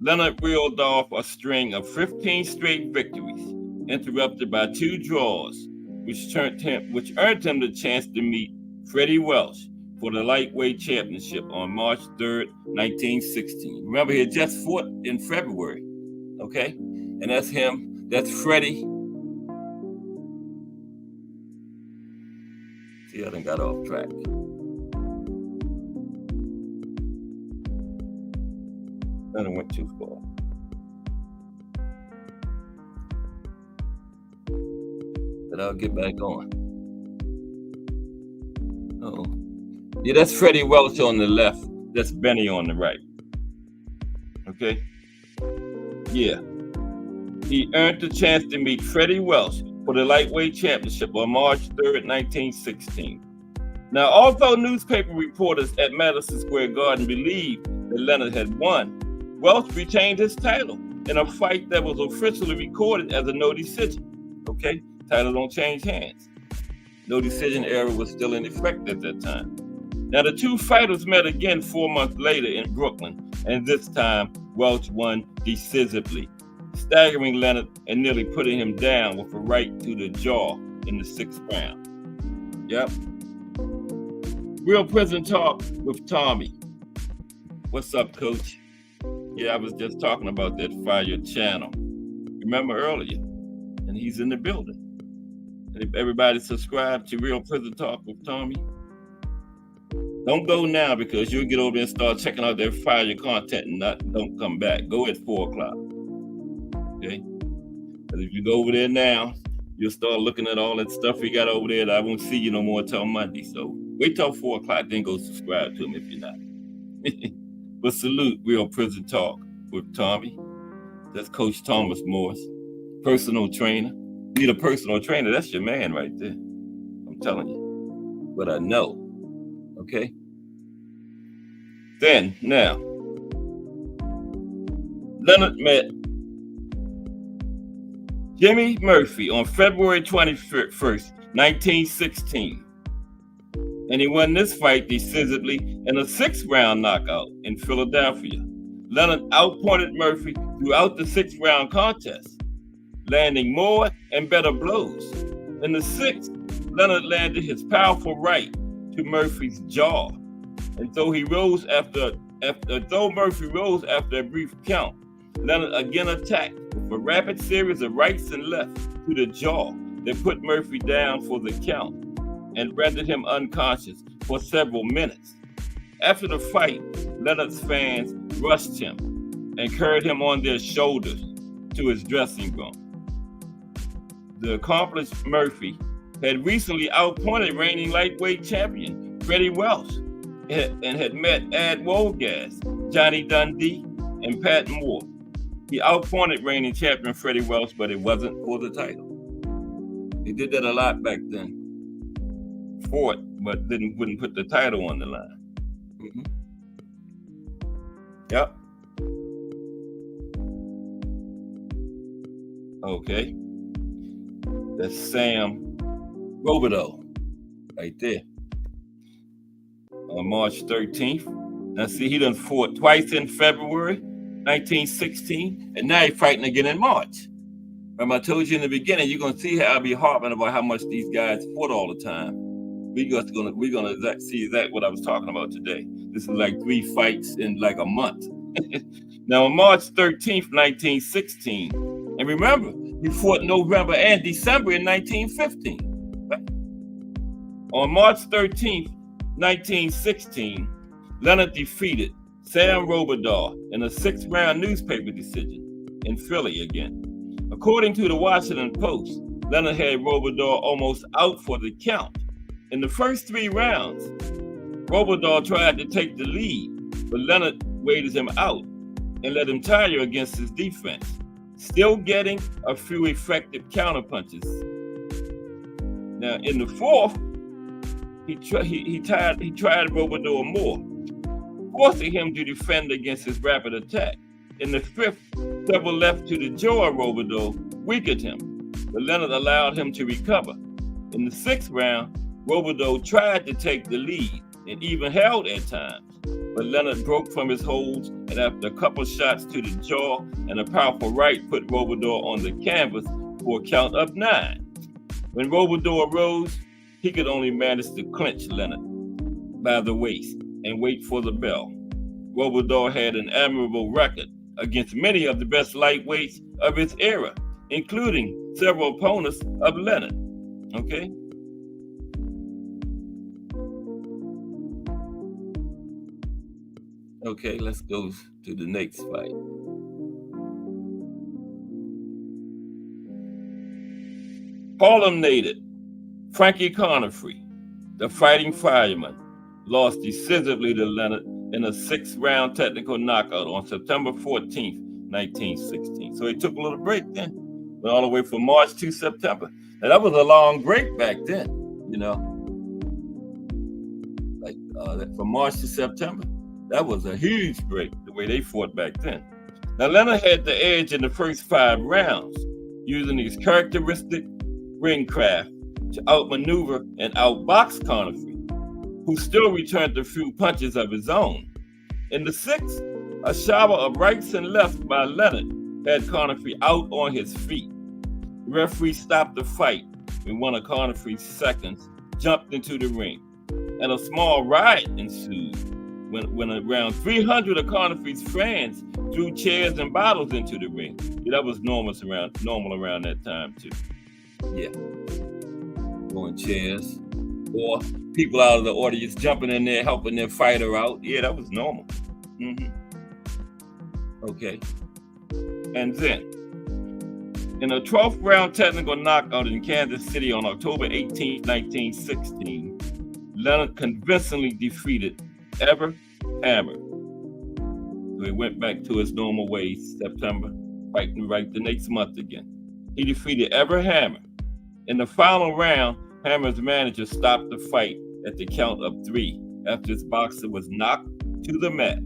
Leonard reeled off a string of 15 straight victories, interrupted by 2 draws, which earned him the chance to meet Freddie Welch for the lightweight championship on March 3rd, 1916. Remember, he had just fought in February, okay? And that's him, that's Freddie. See, I done got off track. I done went too far. But I'll get back on. Oh, yeah, that's Freddie Welch on the left. That's Bennie on the right. Okay? Yeah. He earned the chance to meet Freddie Welch for the lightweight championship on March 3rd, 1916. Now, although newspaper reporters at Madison Square Garden believed that Leonard had won, Welch retained his title in a fight that was officially recorded as a no decision. Okay? Title don't change hands. No decision era was still in effect at that time. Now, the 2 fighters met again 4 months later in Brooklyn, and this time Welch won decisively, staggering Leonard and nearly putting him down with a right to the jaw in the 6th round. Yep. Real Prison Talk with Tommy. What's up, Coach? Yeah, I was just talking about that Fire channel. Remember earlier? And he's in the building. And if everybody subscribe to Real Prison Talk with Tommy, don't go now because you'll get over there and start checking out their Fire content and don't come back. Go at 4 o'clock. Okay? Because if you go over there now, you'll start looking at all that stuff we got over there that I won't see you no more until Monday. So wait till 4 o'clock, then go subscribe to him if you're not. But salute Real Prison Talk with Tommy. That's Coach Thomas Morris, personal trainer. Need a personal trainer, that's your man right there. I'm telling you. But I know. Okay? Then, now, Leonard met Jimmy Murphy on February 21st, 1916. And he won this fight decisively in a 6th round knockout in Philadelphia. Leonard outpointed Murphy throughout the 6th round contest, landing more and better blows. In the 6th, Leonard landed his powerful right to Murphy's jaw. And though Murphy rose after a brief count, Leonard again attacked with a rapid series of rights and lefts to the jaw that put Murphy down for the count and rendered him unconscious for several minutes. After the fight, Leonard's fans rushed him and carried him on their shoulders to his dressing room. The accomplished Murphy had recently outpointed reigning lightweight champion Freddie Welch and had met Ad Wolgast, Johnny Dundee, and Pat Moore. He outpointed reigning champion Freddie Welch, but it wasn't for the title. He did that a lot back then. Fought, but wouldn't put the title on the line. Mm-hmm. Yep. Okay. That's Sam Robideau right there. On March 13th. Now see, he done fought twice in February 1916, and now he's fighting again in March. Remember I told you in the beginning, you're gonna see how I be harping about how much these guys fought all the time. We're gonna see exactly what I was talking about today. This is like 3 fights in like a month. Now, on March 13th, 1916, and remember, he fought November and December in 1915. On March 13th, 1916, Leonard defeated Sam Robidaw in a 6-round newspaper decision in Philly again. According to the Washington Post, Leonard had Robidaw almost out for the count. In the first 3 rounds, Robidaw tried to take the lead, but Leonard waited him out and let him tire against his defense, still getting a few effective counterpunches. Now, in the 4th, he tried Robidaw more, forcing him to defend against his rapid attack. In the 5th, several left to the jaw of Robidaw weakened him, but Leonard allowed him to recover. In the 6th round, Robidaw tried to take the lead and even held at times, but Leonard broke from his holds, and after a couple shots to the jaw and a powerful right put Robidaw on the canvas for a count of 9. When Robidaw arose, he could only manage to clinch Leonard by the waist and wait for the bell. Robidaw had an admirable record against many of the best lightweights of his era, including several opponents of Leonard. Okay? Okay, let's go to the next fight. Harlem native Frankie Conifrey, the fighting fireman, lost decisively to Leonard in a 6-round technical knockout on September 14th, 1916. So he took a little break then, went all the way from March to September. And that was a long break back then, you know, like from March to September. That was a huge break, the way they fought back then. Now, Leonard had the edge in the first 5 rounds, using his characteristic ring craft to outmaneuver and outbox Conifrey, who still returned a few punches of his own. In the 6th, a shower of rights and lefts by Leonard had Conifrey out on his feet. The referee stopped the fight when one of Conifrey's seconds jumped into the ring, and a small riot ensued when around 300 of Conifrey's fans threw chairs and bottles into the ring. Yeah, that was normal around that time too. Yeah, throwing chairs, or people out of the audience jumping in there helping their fighter out. Yeah, that was normal. Okay, and then in a 12th round technical knockout in Kansas City on October 18, 1916, Leonard convincingly defeated Ever Hammer. So he went back to his normal ways, September, fighting right the next month again. He defeated Ever Hammer. In the final round, Hammer's manager stopped the fight at the count of 3 after his boxer was knocked to the mat.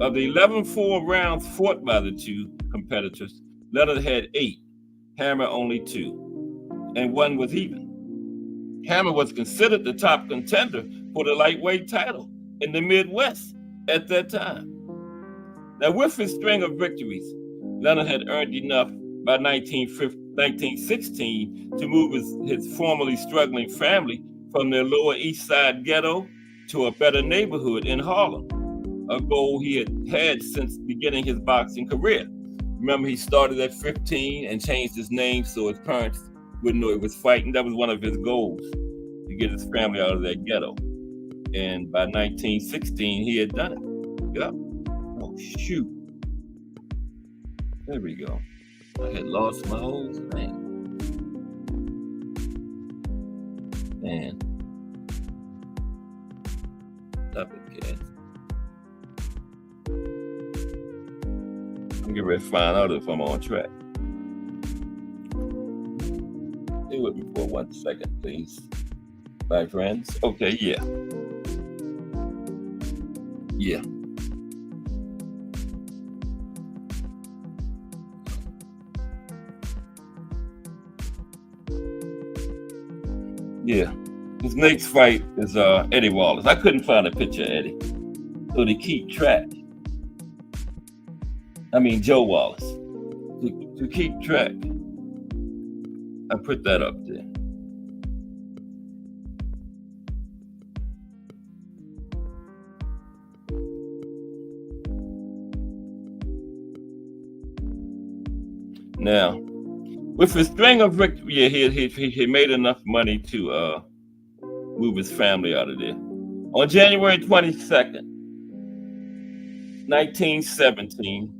Of the 11 full rounds fought by the two competitors, Leonard had 8, Hammer only 2, and 1 was even. Hammer was considered the top contender for the lightweight title in the Midwest at that time. Now, with his string of victories, Leonard had earned enough by 1916 to move his formerly struggling family from their Lower East Side ghetto to a better neighborhood in Harlem, a goal he had since beginning his boxing career. Remember, he started at 15 and changed his name so his parents wouldn't know he was fighting. That was one of his goals, to get his family out of that ghetto. And by 1916, he had done it. Yep. Oh, shoot. There we go. I had lost my whole thing. Man. Stop it, kid. I'm getting ready to find out if I'm on track. Stay with me for 1 second, please. My friends. Okay, yeah. Yeah. Yeah. His next fight is Eddie Wallace. I couldn't find a picture of Eddie. So to keep track. Joe Wallace. To keep track, I put that up there. Now, with his string of victory, yeah, he made enough money to move his family out of there. On January 22nd, 1917.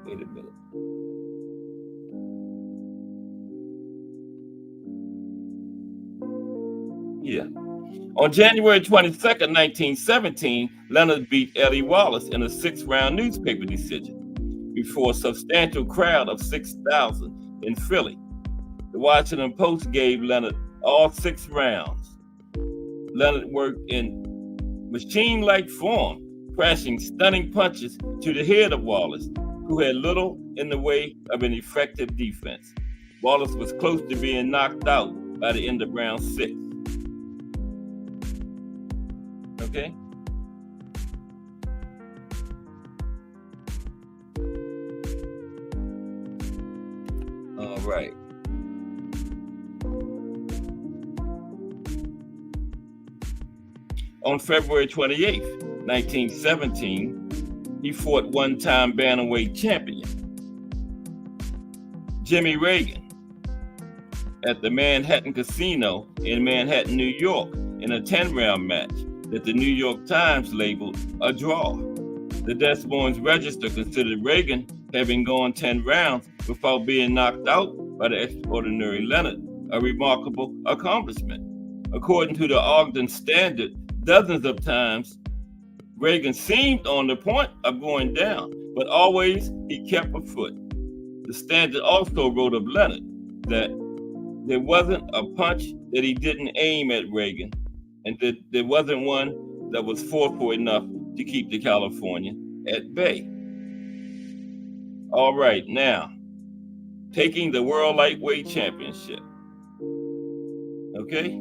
Wait a minute. Yeah. On January 22nd, 1917, Leonard beat Eddie Wallace in a 6-round newspaper decision before a substantial crowd of 6,000 in Philly. The Washington Post gave Leonard all 6 rounds. Leonard worked in machine-like form, crashing stunning punches to the head of Wallace, who had little in the way of an effective defense. Wallace was close to being knocked out by the end of round 6. Okay? All right. On February 28th, 1917, he fought one-time bantamweight champion Jimmy Reagan at the Manhattan Casino in Manhattan, New York, in a 10-round match that the New York Times labeled a draw. The Des Moines Register considered Reagan having gone 10 rounds without being knocked out by the extraordinary Leonard a remarkable accomplishment. According to the Ogden Standard, dozens of times Reagan seemed on the point of going down, but always he kept a foot. The Standard also wrote of Leonard that there wasn't a punch that he didn't aim at Reagan, and that there wasn't one that was forceful enough to keep the Californian at bay. All right, now, taking the World Lightweight Championship. Okay?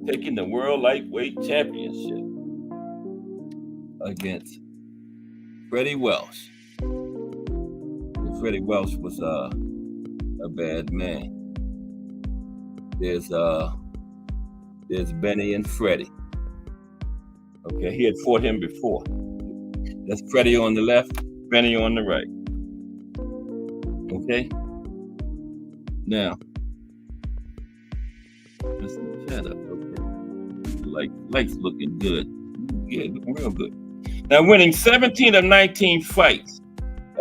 Taking the World Lightweight Championship against Freddie Welsh. And Freddie Welsh was a bad man. There's Bennie and Freddie. Okay, he had fought him before. That's Freddie on the left, Bennie on the right. Okay? Now, let's chat up. Okay. Light's looking good. Yeah, looking real good. Now, winning 17 of 19 fights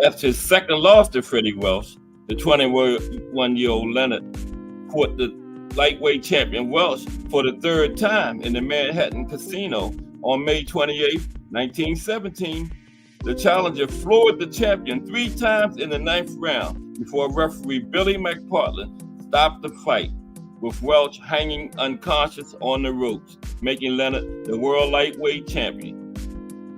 after his second loss to Freddie Welsh, the 21-year-old Leonard fought the lightweight champion Welsh for the 3rd time in the Manhattan Casino on May 28, 1917. The challenger floored the champion 3 times in the 9th round before referee Billy McPartland stopped the fight, with Welch hanging unconscious on the ropes, making Leonard the world lightweight champion.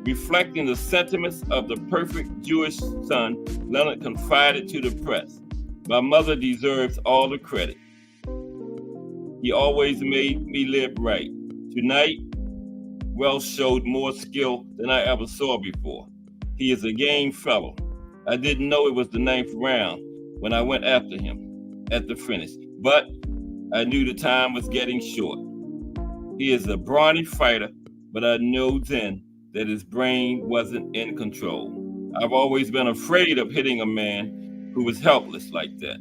Reflecting the sentiments of the perfect Jewish son, Leonard confided to the press, "My mother deserves all the credit. He always made me live right. Tonight, Welsh showed more skill than I ever saw before. He is a game fellow. I didn't know it was the 9th round when I went after him at the finish, but I knew the time was getting short. He is a brawny fighter, but I knew then that his brain wasn't in control. I've always been afraid of hitting a man who was helpless like that,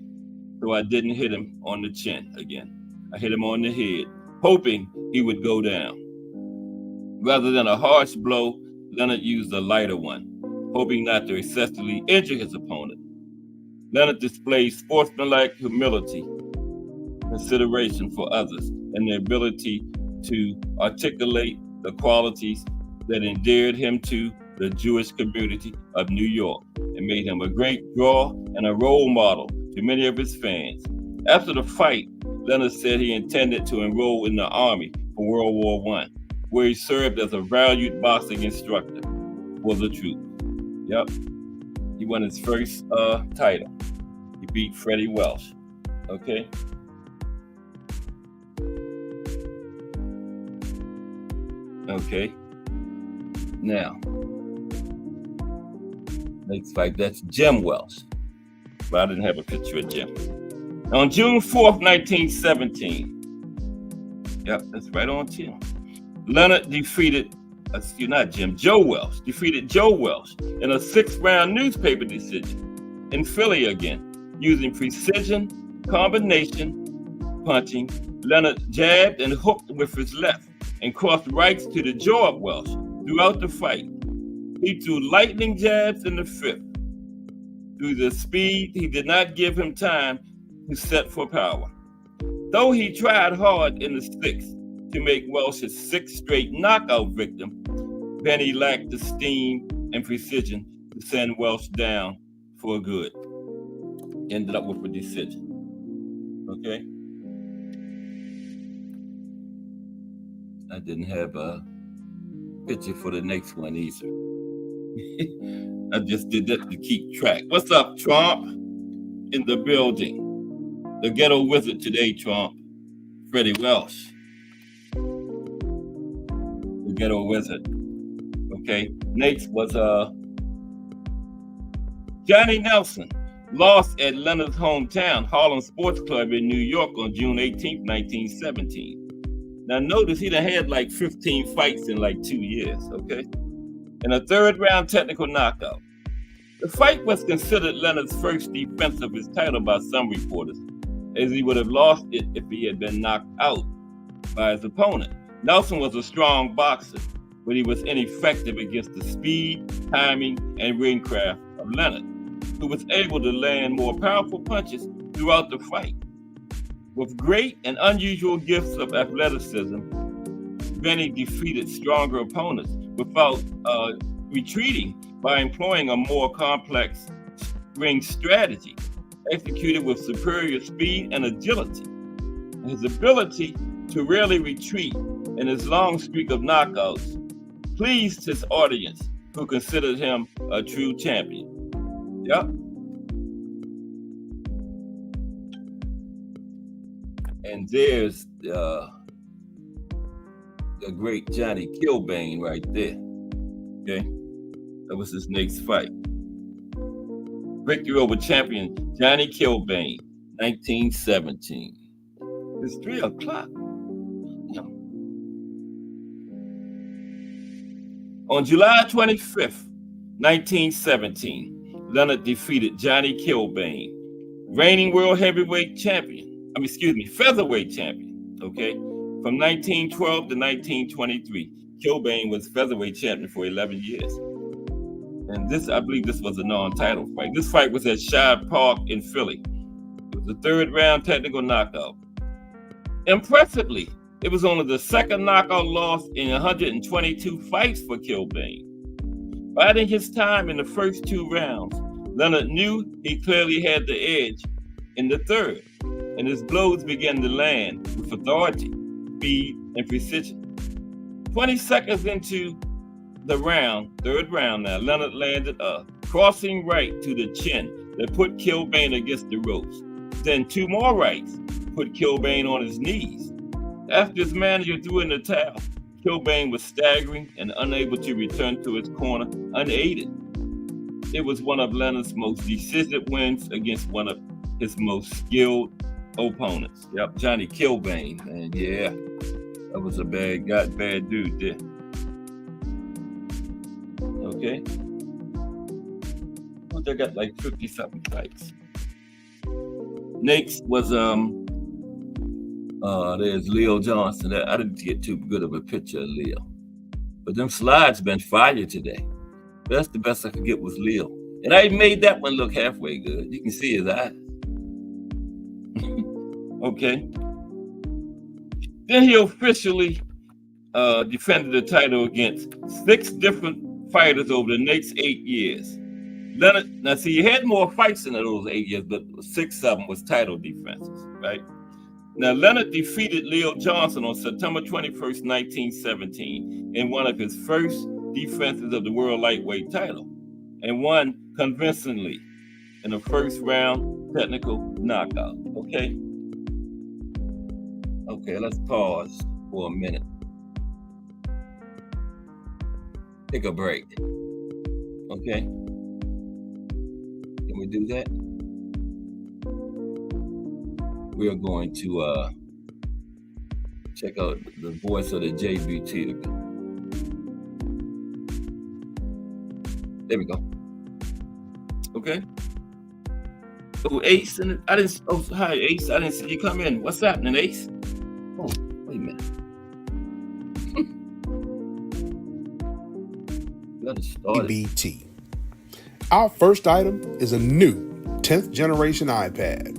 so I didn't hit him on the chin again. I hit him on the head, hoping he would go down. Rather than a harsh blow, Leonard used a lighter one, hoping not to excessively injure his opponent. Leonard displayed sportsmanlike humility, consideration for others, and the ability to articulate the qualities that endeared him to the Jewish community of New York and made him a great draw and a role model to many of his fans. After the fight, Leonard said he intended to enroll in the Army for World War I, where he served as a valued boxing instructor for the troops. Yep, he won his first title. He beat Freddie Welsh. Okay. Okay. Now, next fight, that's Jim Welsh. But I didn't have a picture of Jim. On June 4th, 1917. Yep, that's right on Tim. Leonard defeated Joe Welsh defeated Joe Welsh in a 6th-round newspaper decision in Philly again, using precision, combination, punching. Leonard jabbed and hooked with his left and crossed rights to the jaw of Welsh throughout the fight. He threw lightning jabs in the 5th. Through the speed, he did not give him time to set for power. Though he tried hard in the 6th to make Welsh his 6th straight knockout victim, Bennie lacked the steam and precision to send Welsh down for good. Ended up with a decision. Okay? I didn't have a picture for the next one either. I just did that to keep track. What's up, Trump? In the building. The ghetto wizard today, Trump. Freddie Welsh. The ghetto wizard. Okay. Next was Johnny Nelson. Lost at Leonard's hometown, Harlem Sports Club in New York on June 18, 1917. Now notice he done had like 15 fights in like 2 years, okay? In a 3rd-round technical knockout. The fight was considered Leonard's first defense of his title by some reporters, as he would have lost it if he had been knocked out by his opponent. Nelson was a strong boxer, but he was ineffective against the speed, timing, and ringcraft of Leonard, who was able to land more powerful punches throughout the fight. With great and unusual gifts of athleticism, Bennie defeated stronger opponents without retreating by employing a more complex ring strategy, executed with superior speed and agility. His ability to rarely retreat and his long streak of knockouts pleased his audience, who considered him a true champion. Yep. And there's the great Johnny Kilbane right there. Okay, that was his next fight. Victory over champion Johnny Kilbane, 1917. It's 3 o'clock. Yeah. On July 25th, 1917, Leonard defeated Johnny Kilbane, reigning world heavyweight champion. Featherweight champion, okay? From 1912 to 1923, Kilbane was featherweight champion for 11 years. And I believe this was a non-title fight. This fight was at Shire Park in Philly. It was a 3rd-round technical knockout. Impressively, it was only the 2nd knockout loss in 122 fights for Kilbane. Biding his time in the first 2 rounds, Leonard knew he clearly had the edge in the 3rd. And his blows began to land with authority, speed, and precision. 20 seconds into the 3rd round now, Leonard landed a crossing right to the chin that put Kilbane against the ropes. Then 2 more rights put Kilbane on his knees. After his manager threw in the towel, Kilbane was staggering and unable to return to his corner unaided. It was one of Leonard's most decisive wins against one of his most skilled opponents. Yep, Johnny Kilbane, man. Yeah, that was a bad dude there. Okay. Well, they got like 50-something fights. Next was there's Leo Johnson. I didn't get too good of a picture of Leo, but them slides been fire today. That's the best I could get was Leo, and I made that one look halfway good. You can see his eyes. Okay. Then he officially defended the title against 6 different fighters over the next 8 years. Leonard, now see, he had more fights in those 8 years, but 6 of them was title defenses, right? Now, Leonard defeated Leo Johnson on September 21st, 1917, in one of his first defenses of the world lightweight title, and won convincingly in the 1st round technical knockout. Okay? Okay, let's pause for a minute. Take a break. Okay? Can we do that? We are going to check out the voice of the JBT. There we go. Okay. Oh, Ace, and I didn't. Oh, hi, Ace. I didn't see you come in. What's happening, Ace? Oh, wait a minute. Got it started. BT. Our first item is a new 10th generation iPad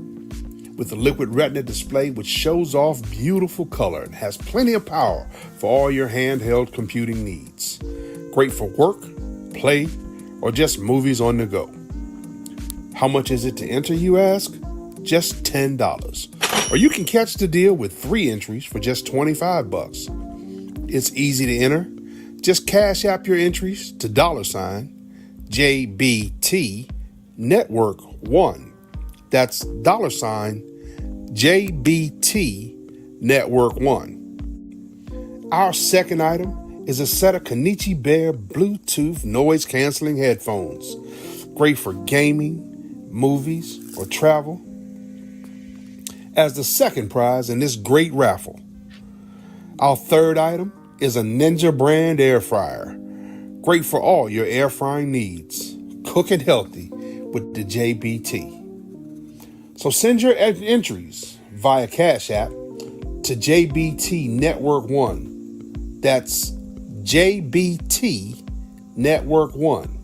with a liquid retina display which shows off beautiful color and has plenty of power for all your handheld computing needs. Great for work, play, or just movies on the go. How much is it to enter, you ask? Just $10. Or you can catch the deal with 3 entries for just $25. It's easy to enter. Just cash app your entries to $JBT Network 1. That's $JBT Network 1. Our second item is a set of Kenichi Bear Bluetooth noise canceling headphones. Great for gaming, movies, or travel. As the second prize in this great raffle. Our third item is a Ninja brand air fryer. Great for all your air frying needs. Cooking healthy with the JBT. So send your entries via Cash App to JBT Network 1. That's JBT Network 1.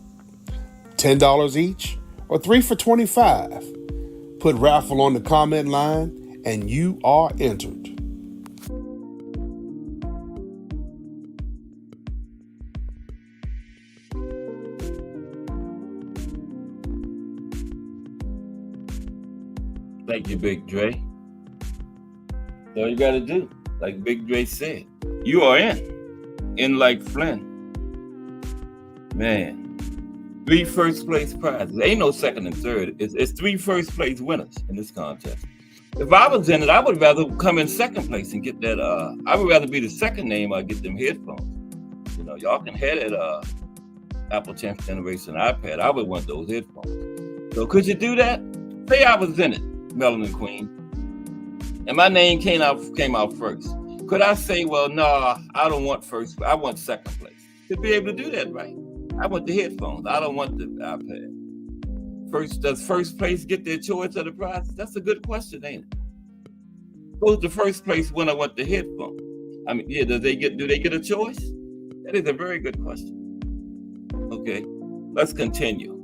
$10 each or 3 for $25. Put raffle on the comment line and you are entered. Thank you, Big Dre. That's all you got to do. Like Big Dre said, you are in like Flynn. Man, 3 first place prizes. Ain't no second and third. It's 3 first place winners in this contest. If I was in it, I would rather come in second place and get that. I would rather be the second name or get them headphones. You know, y'all can have that Apple 10th generation iPad. I would want those headphones. So could you do that? Say I was in it, Melanin Queen, and my name came out first. Could I say, well, no, I don't want first. I want second place. To be able to do that, right? I want the headphones. I don't want the iPad. Does first place get their choice of the prize? That's a good question, ain't it? Suppose the first place winner want the headphone. I mean, yeah, do they get a choice? That is a very good question. Okay, let's continue.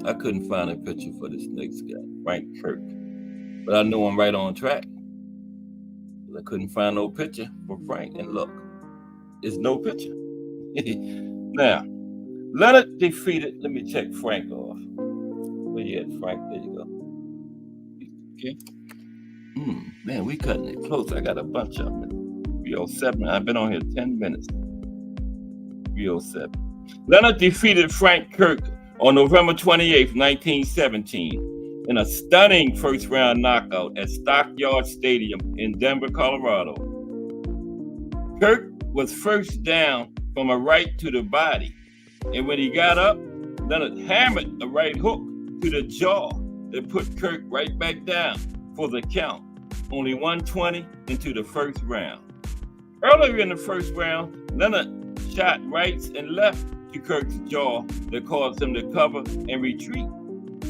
I couldn't find a picture for this next guy, Frank Kirk, but I know I'm right on track. I couldn't find no picture for Frank, and look, there's no picture. Now, Leonard defeated. Let me check Frank off. Where you at, Frank? There you go. Okay. Man, we cutting it close. I got a bunch of them. 307. I've been on here 10 minutes. 307. Leonard defeated Frank Kirk on November 28th, 1917, in a stunning first-round knockout at Stockyard Stadium in Denver, Colorado. Kirk was first down from a right to the body, and when he got up, Leonard hammered a right hook to the jaw that put Kirk right back down for the count, only 120 into the first round. Earlier in the first round, Leonard shot rights and left to Kirk's jaw that caused him to cover and retreat.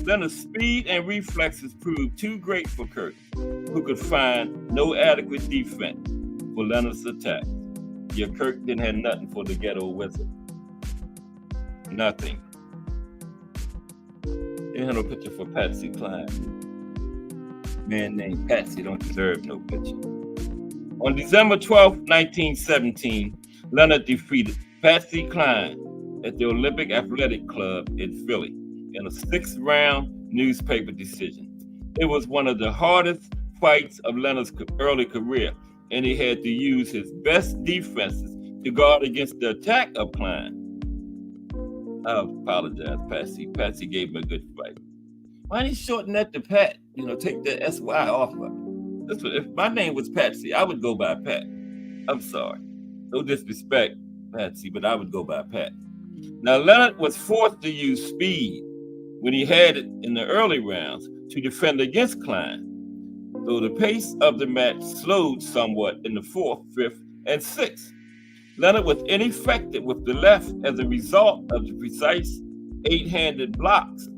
Leonard's speed and reflexes proved too great for Kirk, who could find no adequate defense for Leonard's attack. Yeah, Kirk didn't have nothing for the ghetto wizard. Nothing. Didn't have no picture for Patsy Cline. Man named Patsy don't deserve no picture. On December 12th, 1917, Leonard defeated Patsy Cline at the Olympic Athletic Club in Philly in a 6th-round newspaper decision. It was one of the hardest fights of Leonard's early career, and he had to use his best defenses to guard against the attack of Cline. I apologize, Patsy. Patsy gave him a good fight. Why didn't he shorten that to Pat? You know, take the SY off of it. If my name was Patsy, I would go by Pat. I'm sorry. No disrespect, Patsy, but I would go by Pat. Now, Leonard was forced to use speed when he had it in the early rounds to defend against Cline, though the pace of the match slowed somewhat in the 4th, 5th, and 6th. Leonard was ineffective with the left as a result of the precise right-handed blocks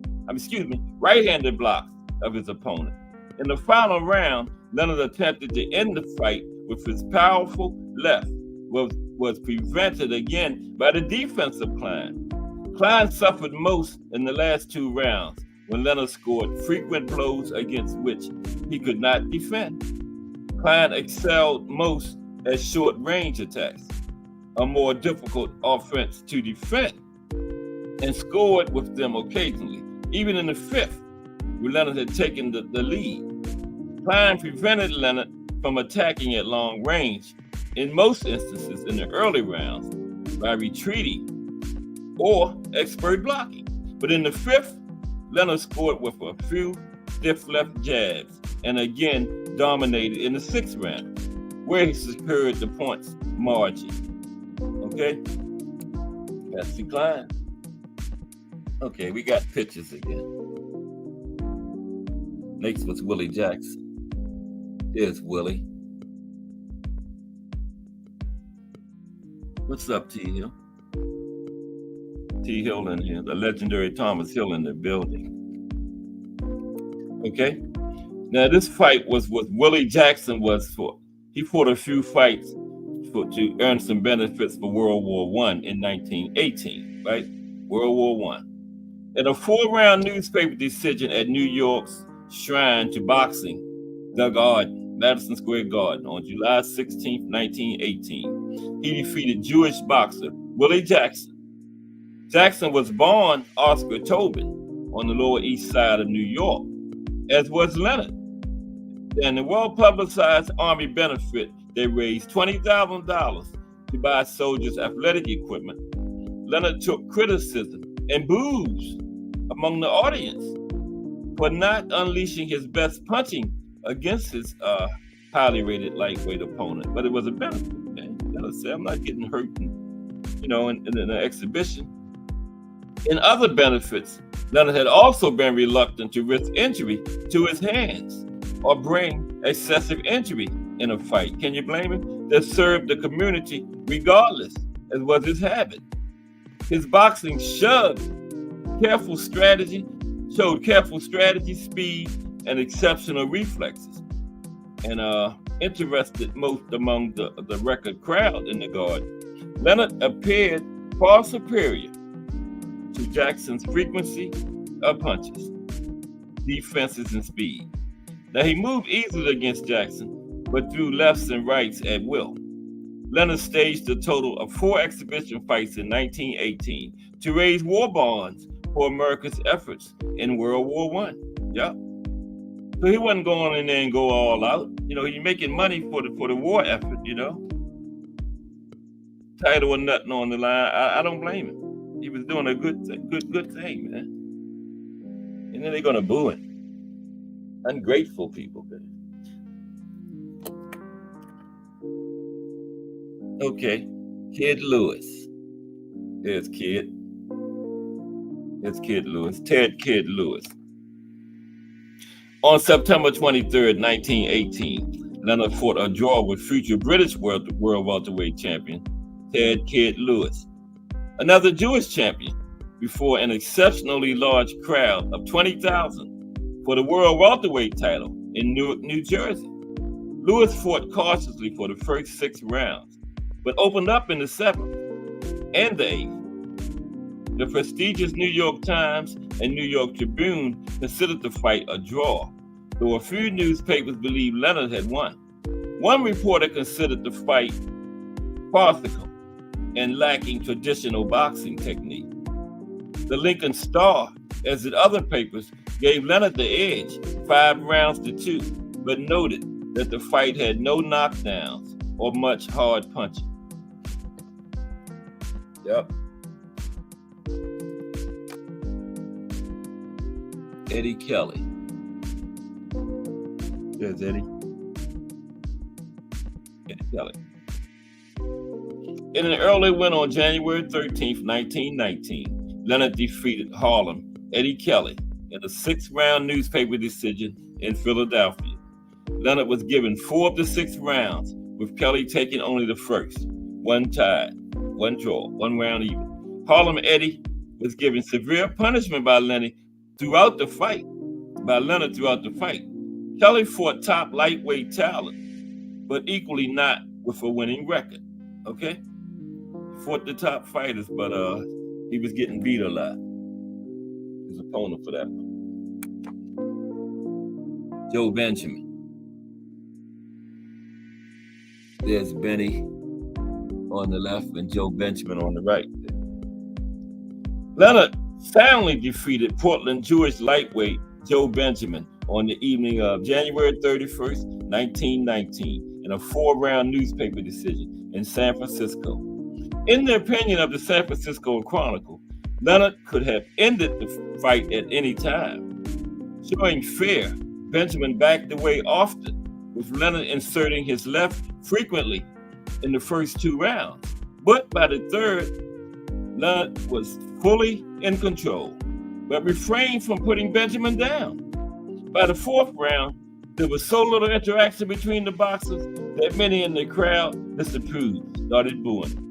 of his opponent. In the final round, Leonard attempted to end the fight with his powerful left, was prevented again by the defense of Klein. Klein suffered most in the last two rounds when Leonard scored frequent blows against which he could not defend. Klein excelled most at short-range attacks, a more difficult offense to defend, and scored with them occasionally. Even in the fifth, where Leonard had taken the lead, Klein prevented Leonard from attacking at long range, in most instances in the early rounds, by retreating or expert blocking. But in the fifth, Leonard scored with a few stiff left jabs and again dominated in the sixth round, where he secured the points margin. Okay, that's the Klein. Okay, we got pictures again. Next was Willie Jackson. There's Willie. What's up, T. Hill? T. Hill in here, the legendary Thomas Hill in the building. Okay, now this fight was what Willie Jackson was for. He fought a few fights to earn some benefits for World War I in 1918, right? World War I. In a 4-round newspaper decision at New York's Shrine to Boxing, the Garden, Madison Square Garden, on July 16, 1918, he defeated Jewish boxer Willie Jackson. Jackson was born Oscar Tobin on the Lower East Side of New York, as was Leonard. And the well-publicized Army benefit, they raised $20,000 to buy soldiers athletic equipment. Leonard took criticism and boos among the audience for not unleashing his best punching against his highly rated lightweight opponent. But it was a benefit, man. Leonard said, I'm not getting hurt in an exhibition. In other benefits, Leonard had also been reluctant to risk injury to his hands or bring excessive injury in a fight. Can you blame him? That served the community regardless, as was his habit. His boxing showed careful strategy, speed, and exceptional reflexes, and interested most among the record crowd in the Garden. Leonard appeared far superior to Jackson's frequency of punches, defenses, and speed. Now, he moved easily against Jackson, but threw lefts and rights at will. Leonard staged a total of 4 exhibition fights in 1918 to raise war bonds for America's efforts in World War I. Yeah. So he wasn't going in there and go all out. He's making money for the war effort, Title or nothing on the line. I don't blame him. He was doing a good thing, man. And then they're gonna boo him. Ungrateful people, man. Okay, Kid Lewis. There's Kid. It's Kid Lewis. Ted Kid Lewis. On September 23rd, 1918, Leonard fought a draw with future British world welterweight champion Ted Kid Lewis, another Jewish champion, before an exceptionally large crowd of 20,000 for the world welterweight title in Newark, New Jersey. Lewis fought cautiously for the first 6 rounds, but opened up in the 7th and the 8th. The prestigious New York Times and New York Tribune considered the fight a draw, though a few newspapers believed Leonard had won. One reporter considered the fight farcical and lacking traditional boxing technique. The Lincoln Star, as did other papers, gave Leonard the edge, 5 rounds to 2, but noted that the fight had no knockdowns or much hard punching. Yep. Eddie Kelly. There's Eddie. Eddie Kelly. In an early win on January 13th, 1919, Leonard defeated Harlem Eddie Kelly in a 6-round newspaper decision in Philadelphia. Leonard was given 4 of the 6 rounds, with Kelly taking only the first. one tied, one draw, one round even. Harlem Eddie was given severe punishment by Leonard throughout the fight. Kelly fought top lightweight talent, but equally not with a winning record. Okay? Fought the top fighters, but he was getting beat a lot. His opponent for that one. Joe Benjamin. There's Benny on the left and Joe Benjamin on the right. Leonard soundly defeated Portland Jewish lightweight Joe Benjamin on the evening of January 31st, 1919, in a 4-round newspaper decision in San Francisco. In the opinion of the San Francisco Chronicle, Leonard could have ended the fight at any time. Showing fear, Benjamin backed away often, with Leonard inserting his left frequently in the first 2 rounds. But by the third, Leonard was fully in control, but refrained from putting Benjamin down. By the 4th round, there was so little interaction between the boxers that many in the crowd disapproved, started booing.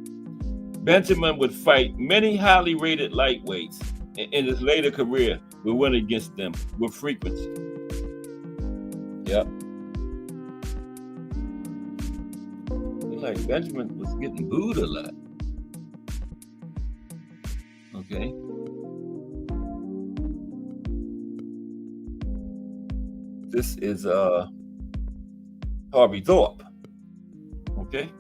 Benjamin would fight many highly rated lightweights in his later career, would win against them with frequency. Yep. Like Benjamin was getting booed a lot. Okay. This is Harvey Thorpe. Okay.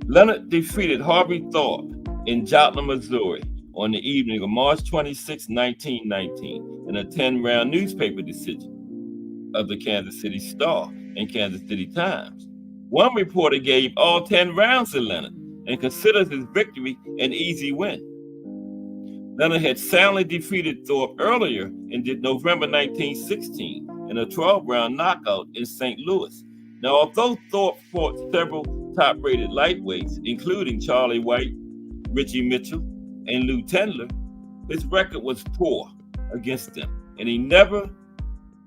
Leonard defeated Harvey Thorpe in Joplin, Missouri on the evening of March 26, 1919 in a 10-round newspaper decision of the Kansas City Star and Kansas City Times. One reporter gave all 10 rounds to Leonard and considers his victory an easy win. Leonard had soundly defeated Thorpe earlier in November 1916 in a 12-round knockout in St. Louis. Now, although Thorpe fought several top-rated lightweights, including Charlie White, Richie Mitchell, and Lou Tendler, his record was poor against them, and he never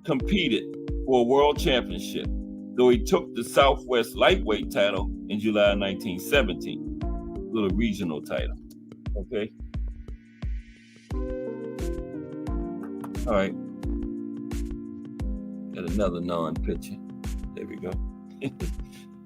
competed for a world championship, though he took the Southwest lightweight title in July 1917, little regional title. Okay. All right. Got another non-pitcher. There we go.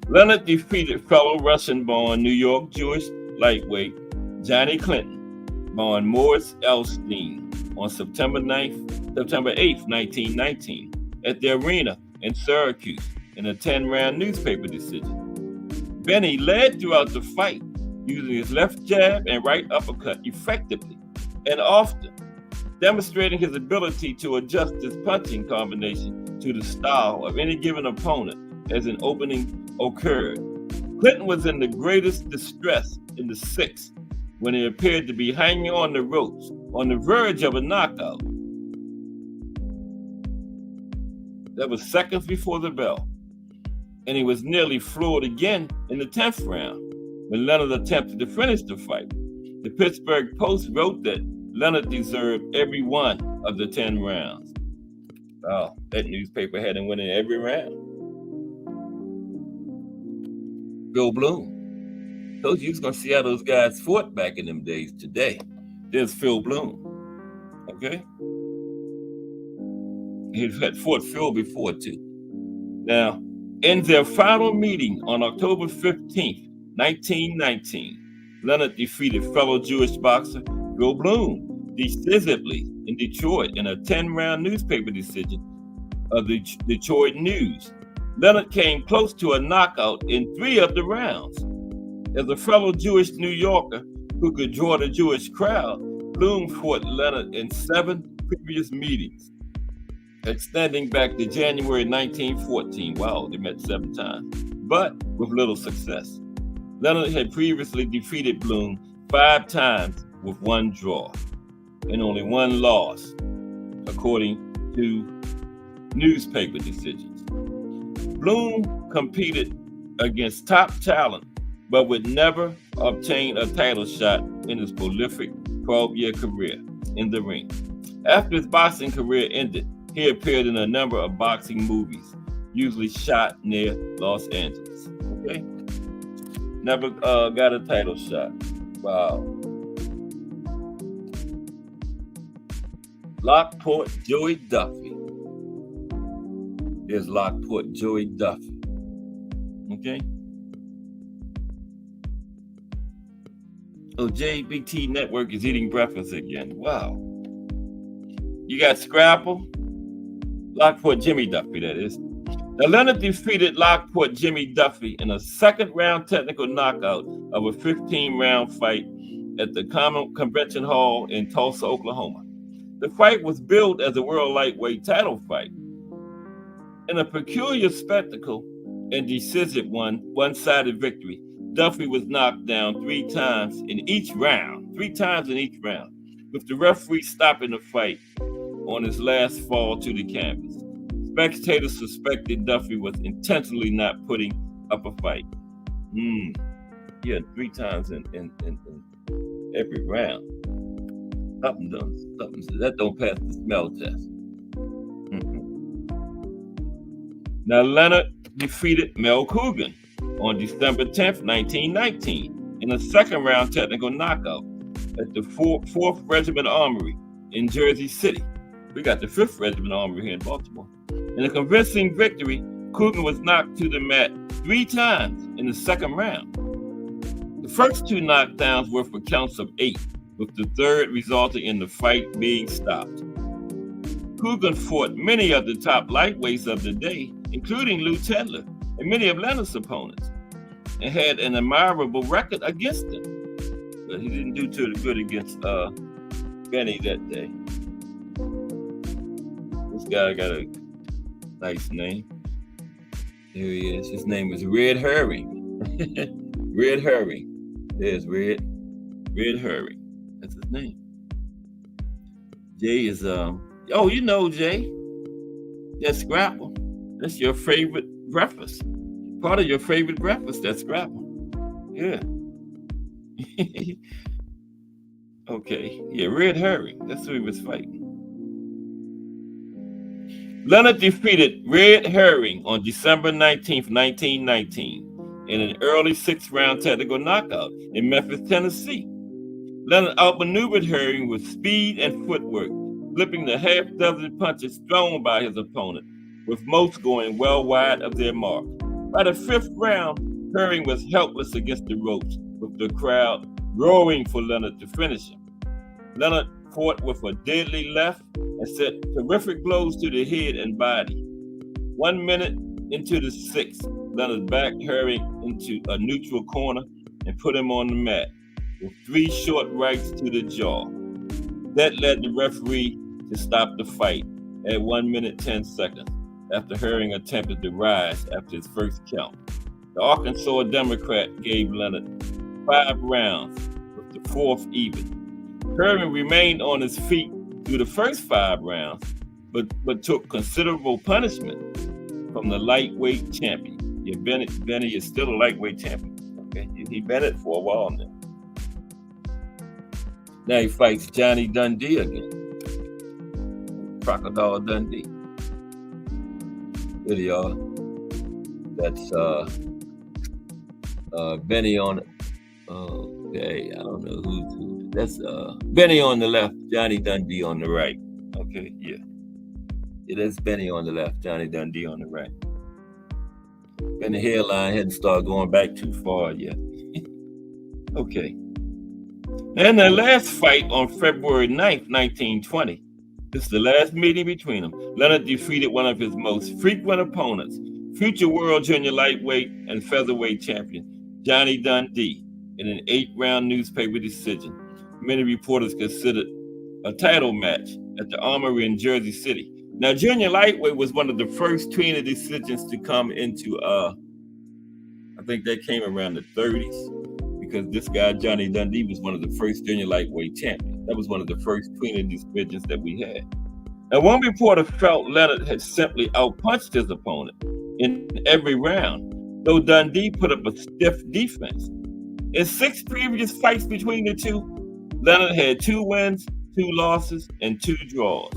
Leonard defeated fellow Russian-born New York Jewish lightweight Johnny Clinton, born Morris Elstein, on September 8th, 1919, at the arena in Syracuse in a 10-round newspaper decision. Benny led throughout the fight, using his left jab and right uppercut effectively and often, demonstrating his ability to adjust his punching combination to the style of any given opponent as an opening occurred. Clinton was in the greatest distress in the 6th when he appeared to be hanging on the ropes on the verge of a knockout. That was seconds before the bell, and he was nearly floored again in the 10th round when Leonard attempted to finish the fight. The Pittsburgh Post wrote that Leonard deserved every one of the 10 rounds. Oh, that newspaper had him winning every round. Bill Bloom. Told you was going to see how those guys fought back in them days today. There's Phil Bloom. Okay? He had fought Phil before, too. Now, in their final meeting on October 15th, 1919, Leonard defeated fellow Jewish boxer Bill Bloom decisively in Detroit in a 10-round newspaper decision of the Detroit News. Leonard came close to a knockout in 3 of the rounds. As a fellow Jewish New Yorker who could draw the Jewish crowd, Bloom fought Leonard in 7 previous meetings, extending back to January 1914. Wow, they met 7 times, but with little success. Leonard had previously defeated Bloom 5 times with 1 draw and only 1 loss, according to newspaper decisions. Bloom competed against top talent, but would never obtain a title shot in his prolific 12-year career in the ring. After his boxing career ended, he appeared in a number of boxing movies, usually shot near Los Angeles. Okay, never got a title shot. Wow. Lockport Joey Duffy. There's Lockport Joey Duffy. Okay. Oh, JBT Network is eating breakfast again. Wow. You got Scrapple, Lockport Jimmy Duffy, that is. Now, Leonard defeated Lockport Jimmy Duffy in a second-round technical knockout of a 15-round fight at the Common Convention Hall in Tulsa, Oklahoma. The fight was billed as a world lightweight title fight. In a peculiar spectacle and decisive one-sided victory, Duffy was knocked down three times in each round, with the referee stopping the fight on his last fall to the canvas. Spectators suspected Duffy was intentionally not putting up a fight. Yeah, three times in every round. Something that don't pass the smell test. Now, Leonard defeated Mel Coogan on December 10th, 1919, in a second-round technical knockout at the 4th Regiment Armory in Jersey City. We got the 5th Regiment Armory here in Baltimore. In a convincing victory, Coogan was knocked to the mat 3 times in the second round. The first 2 knockdowns were for counts of 8, with the third resulting in the fight being stopped. Coogan fought many of the top lightweights of the day, including Lou Tedler and many of Leonard's opponents, and had an admirable record against them. But he didn't do too good against Bennie that day. This guy got a nice name. Here he is. His name is Red Herring. Red Herring. There's Red Herring. That's his name. Jay is oh, you know Jay. That's Scrapple. That's your favorite breakfast. Part of your favorite breakfast, that's Scrapple. Yeah. Okay. Yeah, Red Herring. That's who he was fighting. Leonard defeated Red Herring on December 19th, 1919, in an early 6th-round technical knockout in Memphis, Tennessee. Leonard outmaneuvered Herring with speed and footwork, flipping the half-dozen punches thrown by his opponent, with most going well wide of their mark. By the 5th round, Herring was helpless against the ropes, with the crowd roaring for Leonard to finish him. Leonard fought with a deadly left and set terrific blows to the head and body. 1 minute into the 6th, Leonard backed Herring into a neutral corner and put him on the mat, with 3 short rights to the jaw. That led the referee to stop the fight at 1 minute 10 seconds after Herring attempted to rise after his first count. The Arkansas Democrat gave Leonard 5 rounds, with the 4th even. Herring remained on his feet through the first 5 rounds, but took considerable punishment from the lightweight champion. Yeah, Bennie is still a lightweight champion. Okay, he been it for a while now. Now he fights Johnny Dundee again. Crocodile Dundee. Good, y'all. That's Bennie on it. Okay, I don't know who's. That's Bennie on the left, Johnny Dundee on the right. Okay, yeah. Yeah, that's Bennie on the left, Johnny Dundee on the right. And the hairline hadn't started going back too far yet. Okay. And the last fight on February 9th, 1920. This is the last meeting between them. Leonard defeated one of his most frequent opponents, future world junior lightweight and featherweight champion, Johnny Dundee, in an 8-round newspaper decision. Many reporters considered a title match at the Armory in Jersey City. Now, junior lightweight was one of the first trainer decisions to come into, I think that came around the 30s, because this guy, Johnny Dundee, was one of the first junior lightweight champions. That was one of the first trainer decisions that we had. Now, one reporter felt Leonard had simply outpunched his opponent in every round, though Dundee put up a stiff defense. In 6 previous fights between the two, Leonard had 2 wins, 2 losses, and 2 draws.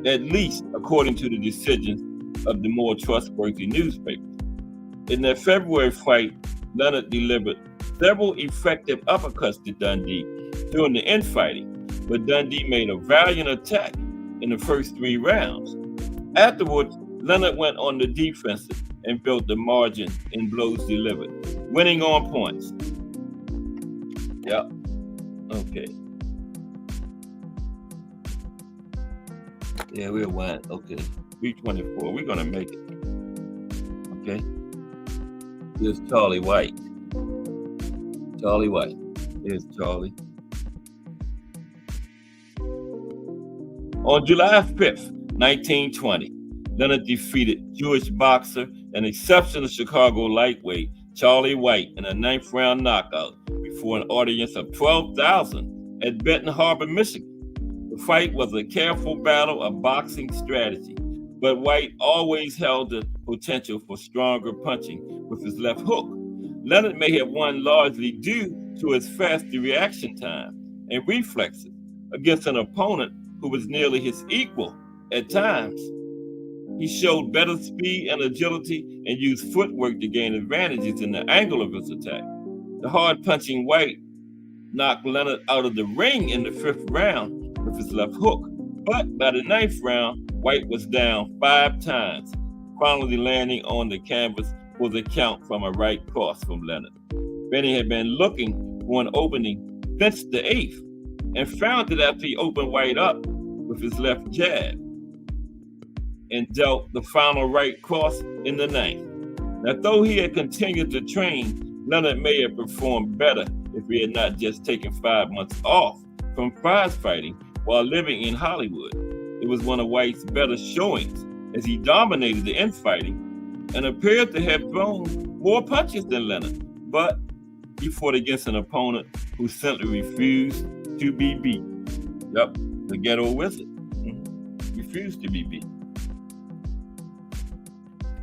At least, according to the decisions, of the more trustworthy newspapers. In their February fight, Leonard delivered several effective uppercuts to Dundee during the infighting, but Dundee made a valiant attack in the first 3 rounds. Afterwards, Leonard went on the defensive and built the margin in blows delivered, winning on points. Yep. Okay. Yeah, we'll win. Okay. 324. We're going to make it. Okay. Here's Charlie White. Charlie White. Here's Charlie. On July 5th, 1920, Leonard defeated Jewish boxer and exceptional Chicago lightweight Charlie White in a 9th round knockout before an audience of 12,000 at Benton Harbor, Michigan. The fight was a careful battle of boxing strategy, but White always held the potential for stronger punching with his left hook. Leonard may have won largely due to his faster reaction time and reflexes against an opponent who was nearly his equal at times. He showed better speed and agility and used footwork to gain advantages in the angle of his attack. The hard-punching White knocked Leonard out of the ring in the 5th round with his left hook, but by the 9th round, White was down 5 times, finally landing on the canvas for the count from a right cross from Leonard. Bennie had been looking for an opening since the 8th and found it after he opened White up with his left jab and dealt the final right cross in the 9th. Now, though he had continued to train, Leonard may have performed better if he had not just taken 5 months off from prize fighting while living in Hollywood. It was one of White's better showings as he dominated the infighting and appeared to have thrown more punches than Leonard, but he fought against an opponent who simply refused to be beat. Yep, the ghetto wizard. Refused to be beat.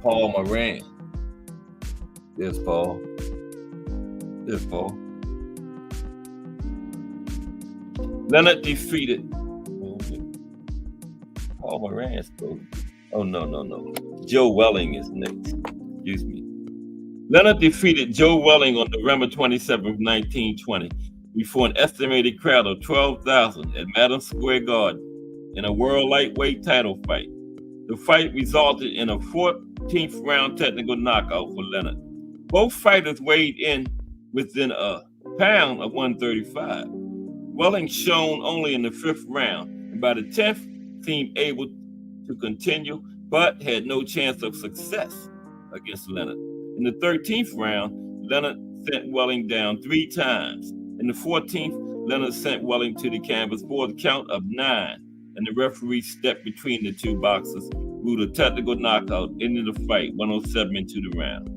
Paul Moran. There's Paul. There's Paul. Leonard defeated Paul Moran. Oh, no. Joe Welling is next. Excuse me. Leonard defeated Joe Welling on November 27, 1920, before an estimated crowd of 12,000 at Madison Square Garden in a world lightweight title fight. The fight resulted in a 14th round technical knockout for Leonard. Both fighters weighed in within a pound of 135. Welling shone only in the 5th round, and by the 10th, seemed able to continue, but had no chance of success against Leonard. In the 13th round, Leonard sent Welling down 3 times. In the 14th, Leonard sent Welling to the canvas for a count of 9, and the referee stepped between the 2 boxers, ruled a technical knockout, ending the fight 107 into the round.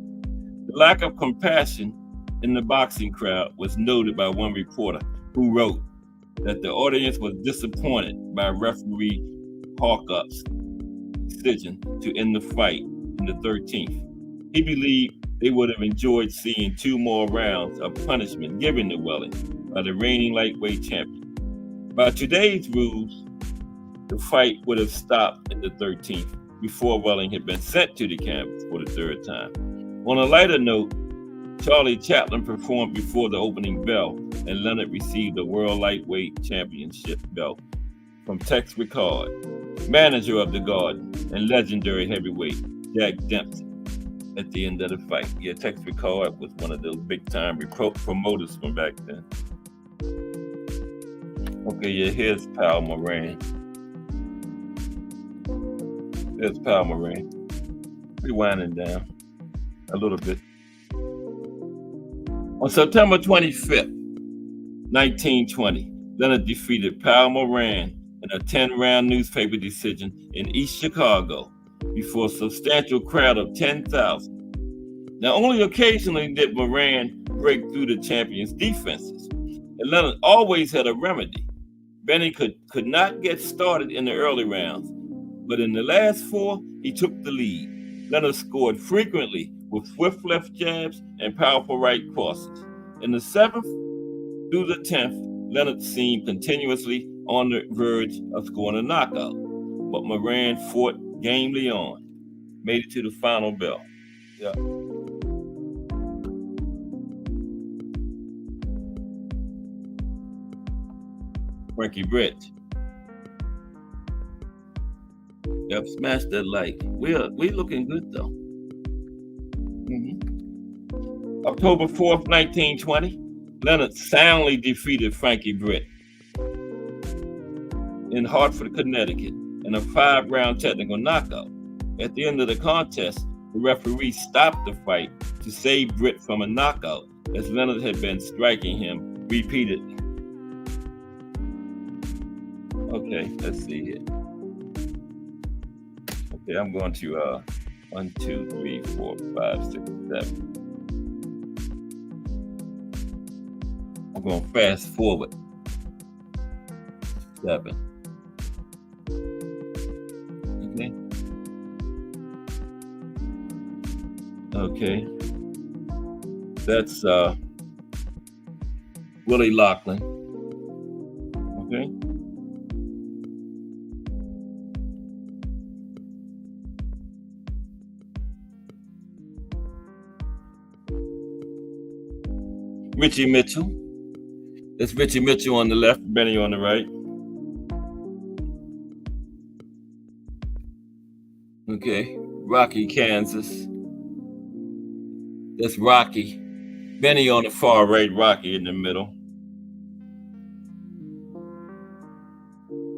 The lack of compassion in the boxing crowd was noted by one reporter who wrote that the audience was disappointed by referee Hawkup's decision to end the fight in the 13th. He believed they would have enjoyed seeing 2 more rounds of punishment given to Welling by the reigning lightweight champion. By today's rules, the fight would have stopped in the 13th before Welling had been sent to the canvas for the 3rd time. On a lighter note, Charlie Chaplin performed before the opening bell, and Leonard received the World Lightweight Championship belt from Tex Rickard, manager of the Garden, and legendary heavyweight Jack Dempsey at the end of the fight. Yeah, Tex Rickard was one of those big-time promoters from back then. Okay, yeah, here's Paul Moran. There's Paul Moran. Rewinding down a little bit. On September 25th, 1920, Leonard defeated Paul Moran in a 10-round newspaper decision in East Chicago before a substantial crowd of 10,000. Now, only occasionally did Moran break through the champion's defenses, and Leonard always had a remedy. Bennie could not get started in the early rounds, but in the last 4, he took the lead. Leonard scored frequently with swift left jabs and powerful right crosses. In the 7th through the 10th, Leonard seemed continuously on the verge of scoring a knockout, but Moran fought gamely on. made it to the final bell. Yeah. Frankie Britt. Yep, smashed that like. We looking good though. October 4th, 1920, Leonard soundly defeated Frankie Britt in Hartford, Connecticut, in a 5-round technical knockout. At the end of the contest, the referee stopped the fight to save Britt from a knockout, as Leonard had been striking him repeatedly. Okay, let's see here. Okay, I'm going to 1, 2, 3, 4, 5, 6, 7. I'm going to fast forward. 7. Okay. That's Willie Loughlin. Okay. Richie Mitchell. That's Richie Mitchell on the left, Benny on the right. Okay. Rocky, Kansas. That's Rocky. Benny on the far right, Rocky in the middle.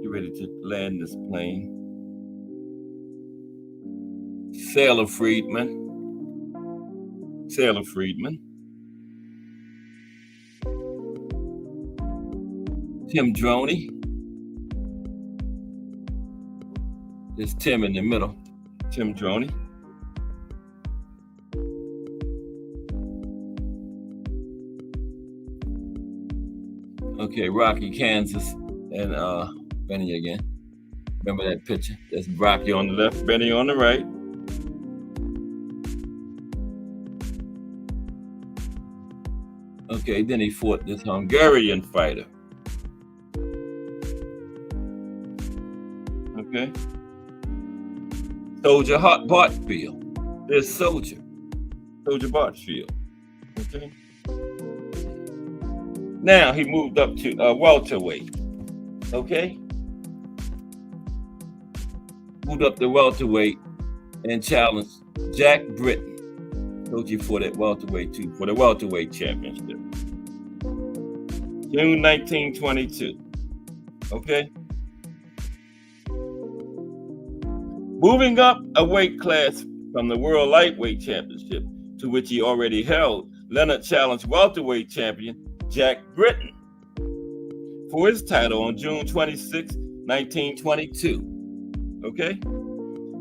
Get ready to land this plane. Sailor Friedman. Tim Droney. There's Tim in the middle. Tim Droney. Okay, Rocky, Kansas, and Benny again. Remember that picture? That's Rocky on the left, Benny on the right. Okay, then he fought this Hungarian fighter. Okay. Soldier Bartfield. There's Soldier Bartfield. Okay. Now he moved up to welterweight. Okay. Moved up to welterweight and challenged Jack Britton. Told you for that welterweight too, for the welterweight championship. June 1922. Okay. Moving up a weight class from the World Lightweight Championship, to which he already held, Leonard challenged welterweight champion Jack Britton for his title on June 26, 1922. Okay?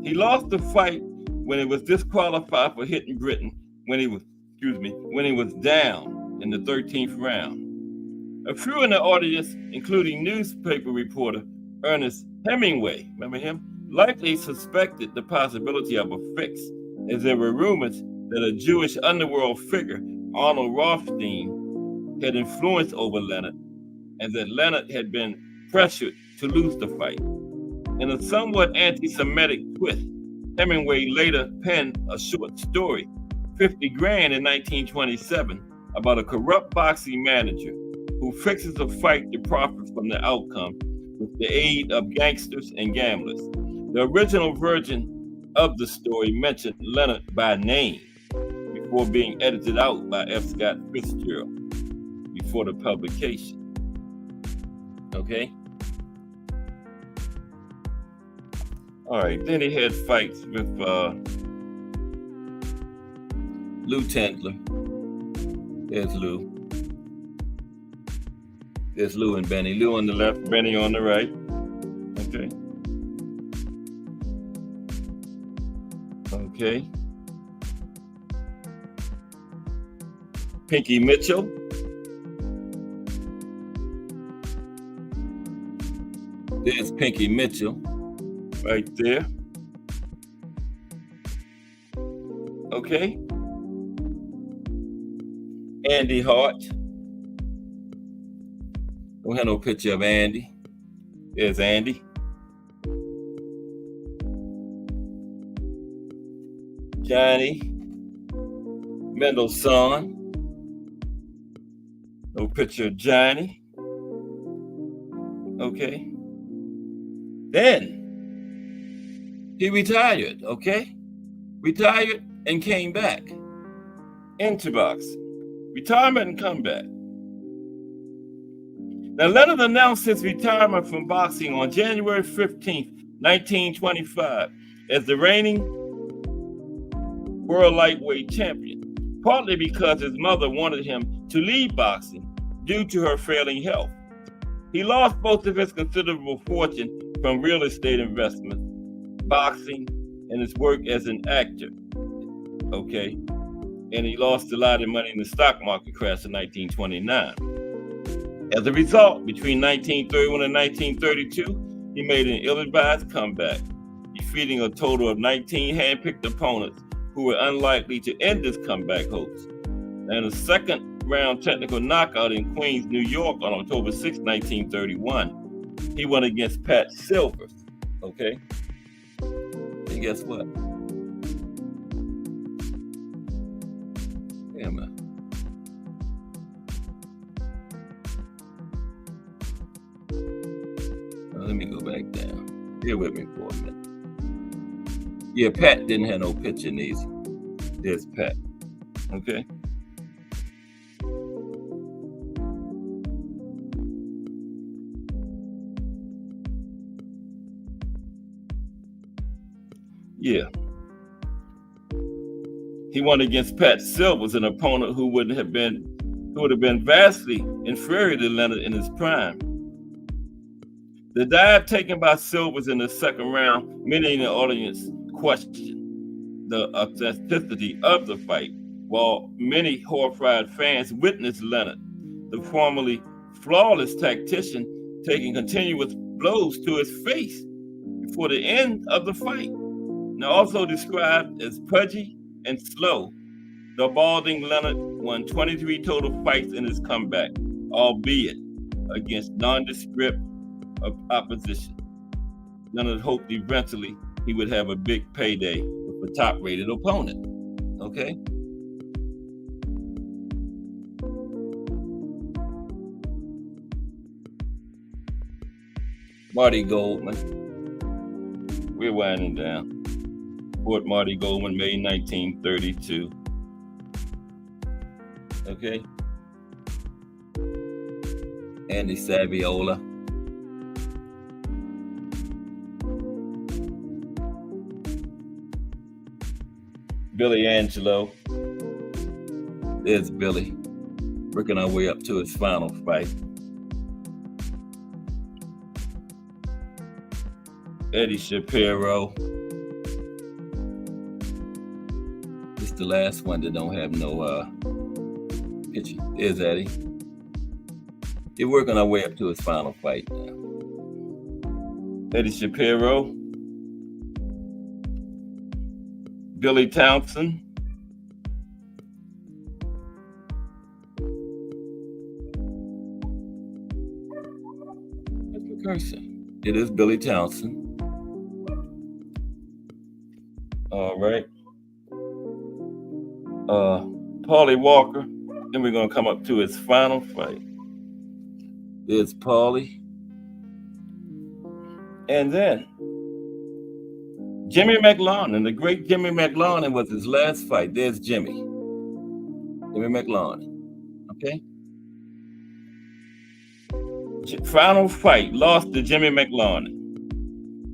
He lost the fight when he was disqualified for hitting Britton when he was down in the 13th round. A few in the audience, including newspaper reporter Ernest Hemingway, remember him, likely suspected the possibility of a fix, as there were rumors that a Jewish underworld figure, Arnold Rothstein, had influence over Leonard, and that Leonard had been pressured to lose the fight. In a somewhat anti-Semitic twist, Hemingway later penned a short story, 50 Grand in 1927, about a corrupt boxing manager who fixes a fight to profit from the outcome with the aid of gangsters and gamblers. The original version of the story mentioned Leonard by name before being edited out by F. Scott Fitzgerald before the publication. Okay? All right, then he had fights with Lou Tendler. There's Lou. There's Lou and Benny. Lou on the left, Benny on the right. Okay. Okay. Pinky Mitchell. There's Pinky Mitchell right there. Okay. Andy Hart. Don't have no picture of Andy. There's Andy. Johnny Mendelssohn. No picture of Johnny. Okay. Then he retired, okay? Retired and came back into boxing. Retirement and comeback. Now, Leonard announced his retirement from boxing on January 15th, 1925, as the reigning world lightweight champion, partly because his mother wanted him to leave boxing due to her failing health. He lost both of his considerable fortune from real estate investments, boxing, and his work as an actor. Okay. And he lost a lot of money in the stock market crash in 1929. As a result, between 1931 and 1932, he made an ill-advised comeback, defeating a total of 19 hand-picked opponents who were unlikely to end his comeback hopes. And a second-round technical knockout in Queens, New York on October 6, 1931, he won against Pat Silvers, okay? And guess what? Yeah, man. Let me go back down. Bear with me for a minute. Yeah, Pat didn't have no picture in these. There's Pat. Okay. Yeah. He won against Pat Silvers, an opponent who would have been vastly inferior to Leonard in his prime. The dive taken by Silvers in the second round, many in the audience questioned the authenticity of the fight, while many horrified fans witnessed Leonard, the formerly flawless tactician, taking continuous blows to his face before the end of the fight. Now also described as pudgy and slow, the balding Leonard won 23 total fights in his comeback, albeit against nondescript opposition. Leonard hoped eventually he would have a big payday with a top-rated opponent. Okay? Marty Goldman. We're winding down. Fort Marty Goldman, May 1932. Okay? Andy Saviola. Billy Angelo. There's Billy, working our way up to his final fight. Eddie Shapiro. It's the last one that don't have no picture. There's Eddie. They're working our way up to his final fight now. Eddie Shapiro. Billy Townsend. That's the cursor. It is Billy Townsend. All right. Paulie Walker. Then we're going to come up to his final fight. There's Paulie. And then Jimmy McLaurin, the great Jimmy McLaurin, was his last fight. There's Jimmy McLaurin. Okay. Final fight, lost to Jimmy McLaurin.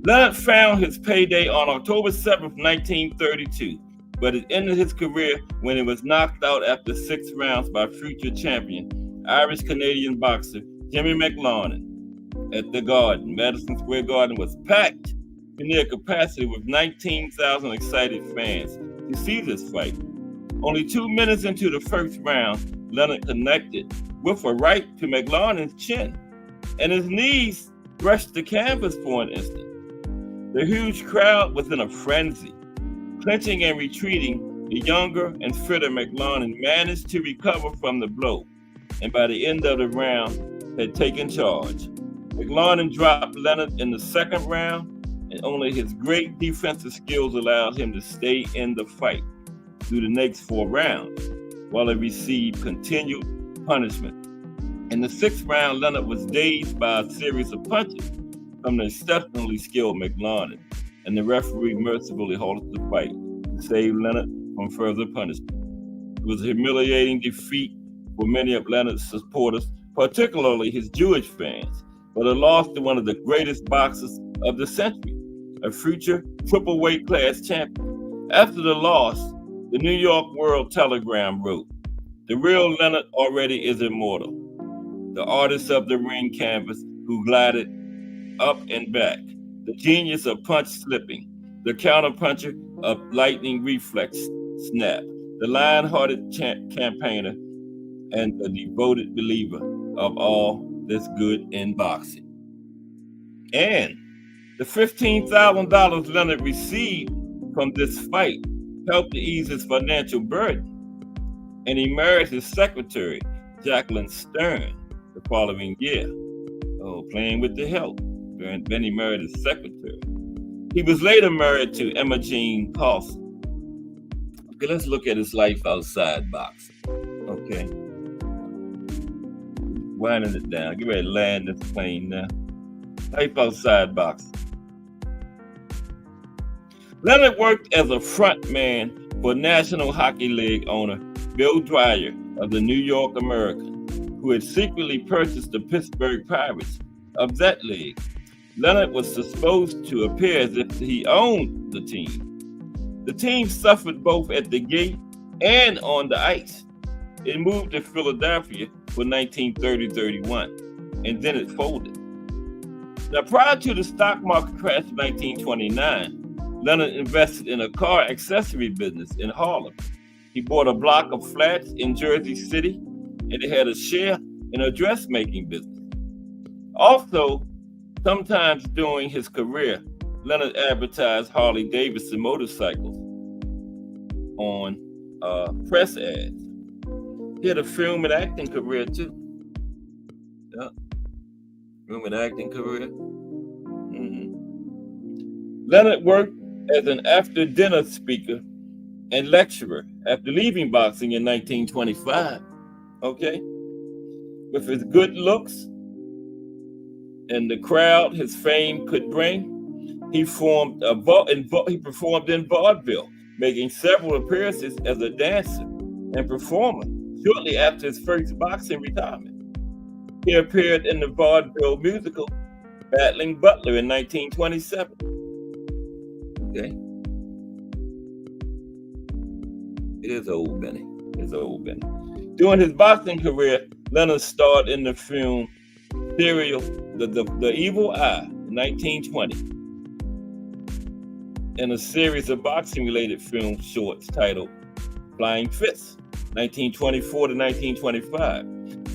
Leonard found his payday on October 7th, 1932, but it ended his career when he was knocked out after 6 rounds by future champion, Irish-Canadian boxer Jimmy McLaurin at the Garden. Madison Square Garden was packed to near capacity with 19,000 excited fans to see this fight. Only 2 minutes into the first round, Leonard connected with a right to McLaurin's chin, and his knees brushed the canvas for an instant. The huge crowd was in a frenzy. Clinching and retreating, the younger and fitter McLaurin managed to recover from the blow, and by the end of the round, had taken charge. McLaurin dropped Leonard in the second round and only his great defensive skills allowed him to stay in the fight through the next 4 rounds, while he received continued punishment. In the 6th round, Leonard was dazed by a series of punches from the exceptionally skilled McLaren, and the referee mercifully halted the fight to save Leonard from further punishment. It was a humiliating defeat for many of Leonard's supporters, particularly his Jewish fans, but a loss to one of the greatest boxers of the century, a future triple weight class champion. After the loss, the New York World Telegram wrote, "The real Leonard already is immortal, the artist of the ring canvas who glided up and back, the genius of punch slipping, the counterpuncher of lightning reflex snap, the lion-hearted campaigner, and the devoted believer of all that's good in boxing." And the $15,000 Leonard received from this fight helped to ease his financial burden, and he married his secretary, Jacqueline Stern, the following year. Oh, playing with the help. Bennie married his secretary. He was later married to Emma Jean Carlson. Okay, let's look at his life outside boxing. Okay. Winding it down. Get ready to land this plane now. Life outside boxing. Leonard worked as a front man for National Hockey League owner Bill Dreyer of the New York American, who had secretly purchased the Pittsburgh Pirates of that league. Leonard was supposed to appear as if he owned the team. The team suffered both at the gate and on the ice. It moved to Philadelphia for 1930-31, and then it folded. Now, prior to the stock market crash of 1929, Leonard invested in a car accessory business in Harlem. He bought a block of flats in Jersey City, and he had a share in a dressmaking business. Also, sometimes during his career, Leonard advertised Harley Davidson motorcycles on press ads. He had a film and acting career too. Yeah. Film and acting career. Leonard worked as an after-dinner speaker and lecturer after leaving boxing in 1925. Okay? With his good looks and the crowd his fame could bring, he performed in vaudeville, making several appearances as a dancer and performer shortly after his first boxing retirement. He appeared in the vaudeville musical Battling Butler in 1927. Okay. It is old Benny. It's old Benny. During his boxing career, Leonard starred in the film serial The Evil Eye in 1920, and a series of boxing-related film shorts titled Flying Fists, 1924 to 1925.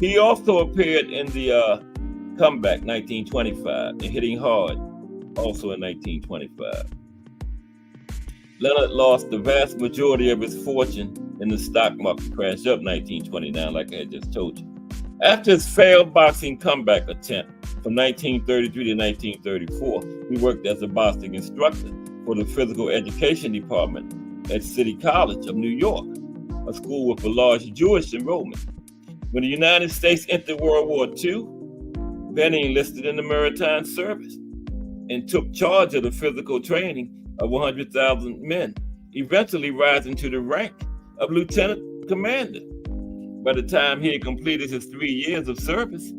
He also appeared in the Comeback, 1925, and Hitting Hard, also in 1925. Leonard lost the vast majority of his fortune in the stock market crash of 1929, like I had just told you. After his failed boxing comeback attempt from 1933 to 1934, he worked as a boxing instructor for the physical education department at City College of New York, a school with a large Jewish enrollment. When the United States entered World War II, Bennie enlisted in the maritime service and took charge of the physical training of 100,000 men, eventually rising to the rank of lieutenant commander by the time he had completed his 3 years of service.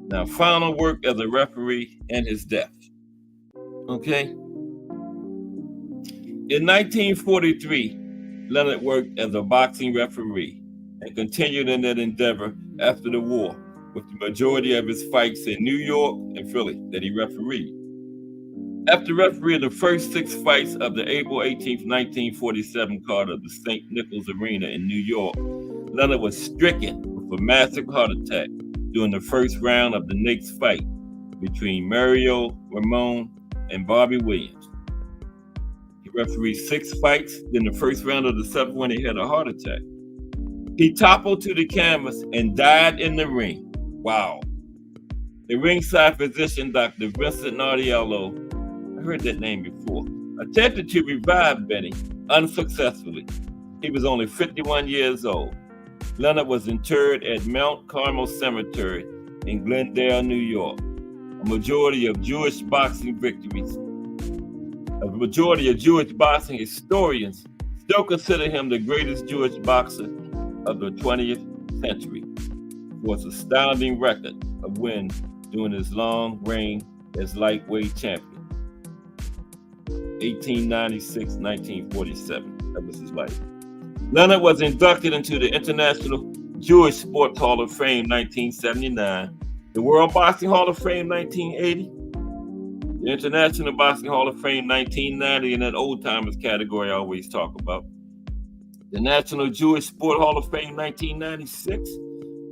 Now, final work as a referee and his death. Okay. In 1943, Leonard worked as a boxing referee and continued in that endeavor after the war, with the majority of his fights in New York and Philly that he refereed. After refereeing the first 6 fights of the April 18, 1947 card of the St. Nicholas Arena in New York, Leonard was stricken with a massive heart attack during the first round of the next fight between Mario Ramon and Bobby Williams. He refereed 6 fights, then the first round of the 7th one he had a heart attack. He toppled to the canvas and died in the ring. Wow. The ringside physician, Dr. Vincent Nardiello, I heard that name before, attempted to revive Bennie unsuccessfully. He was only 51 years old. Leonard was interred at Mount Carmel Cemetery in Glendale, New York. A majority of Jewish boxing historians still consider him the greatest Jewish boxer of the 20th century for his astounding record of wins during his long reign as lightweight champion. 1896-1947, that was his life. Leonard was inducted into the International Jewish Sports Hall of Fame 1979, the World Boxing Hall of Fame 1980, the International Boxing Hall of Fame 1990 in that old timers category I always talk about, the National Jewish Sport Hall of Fame 1996,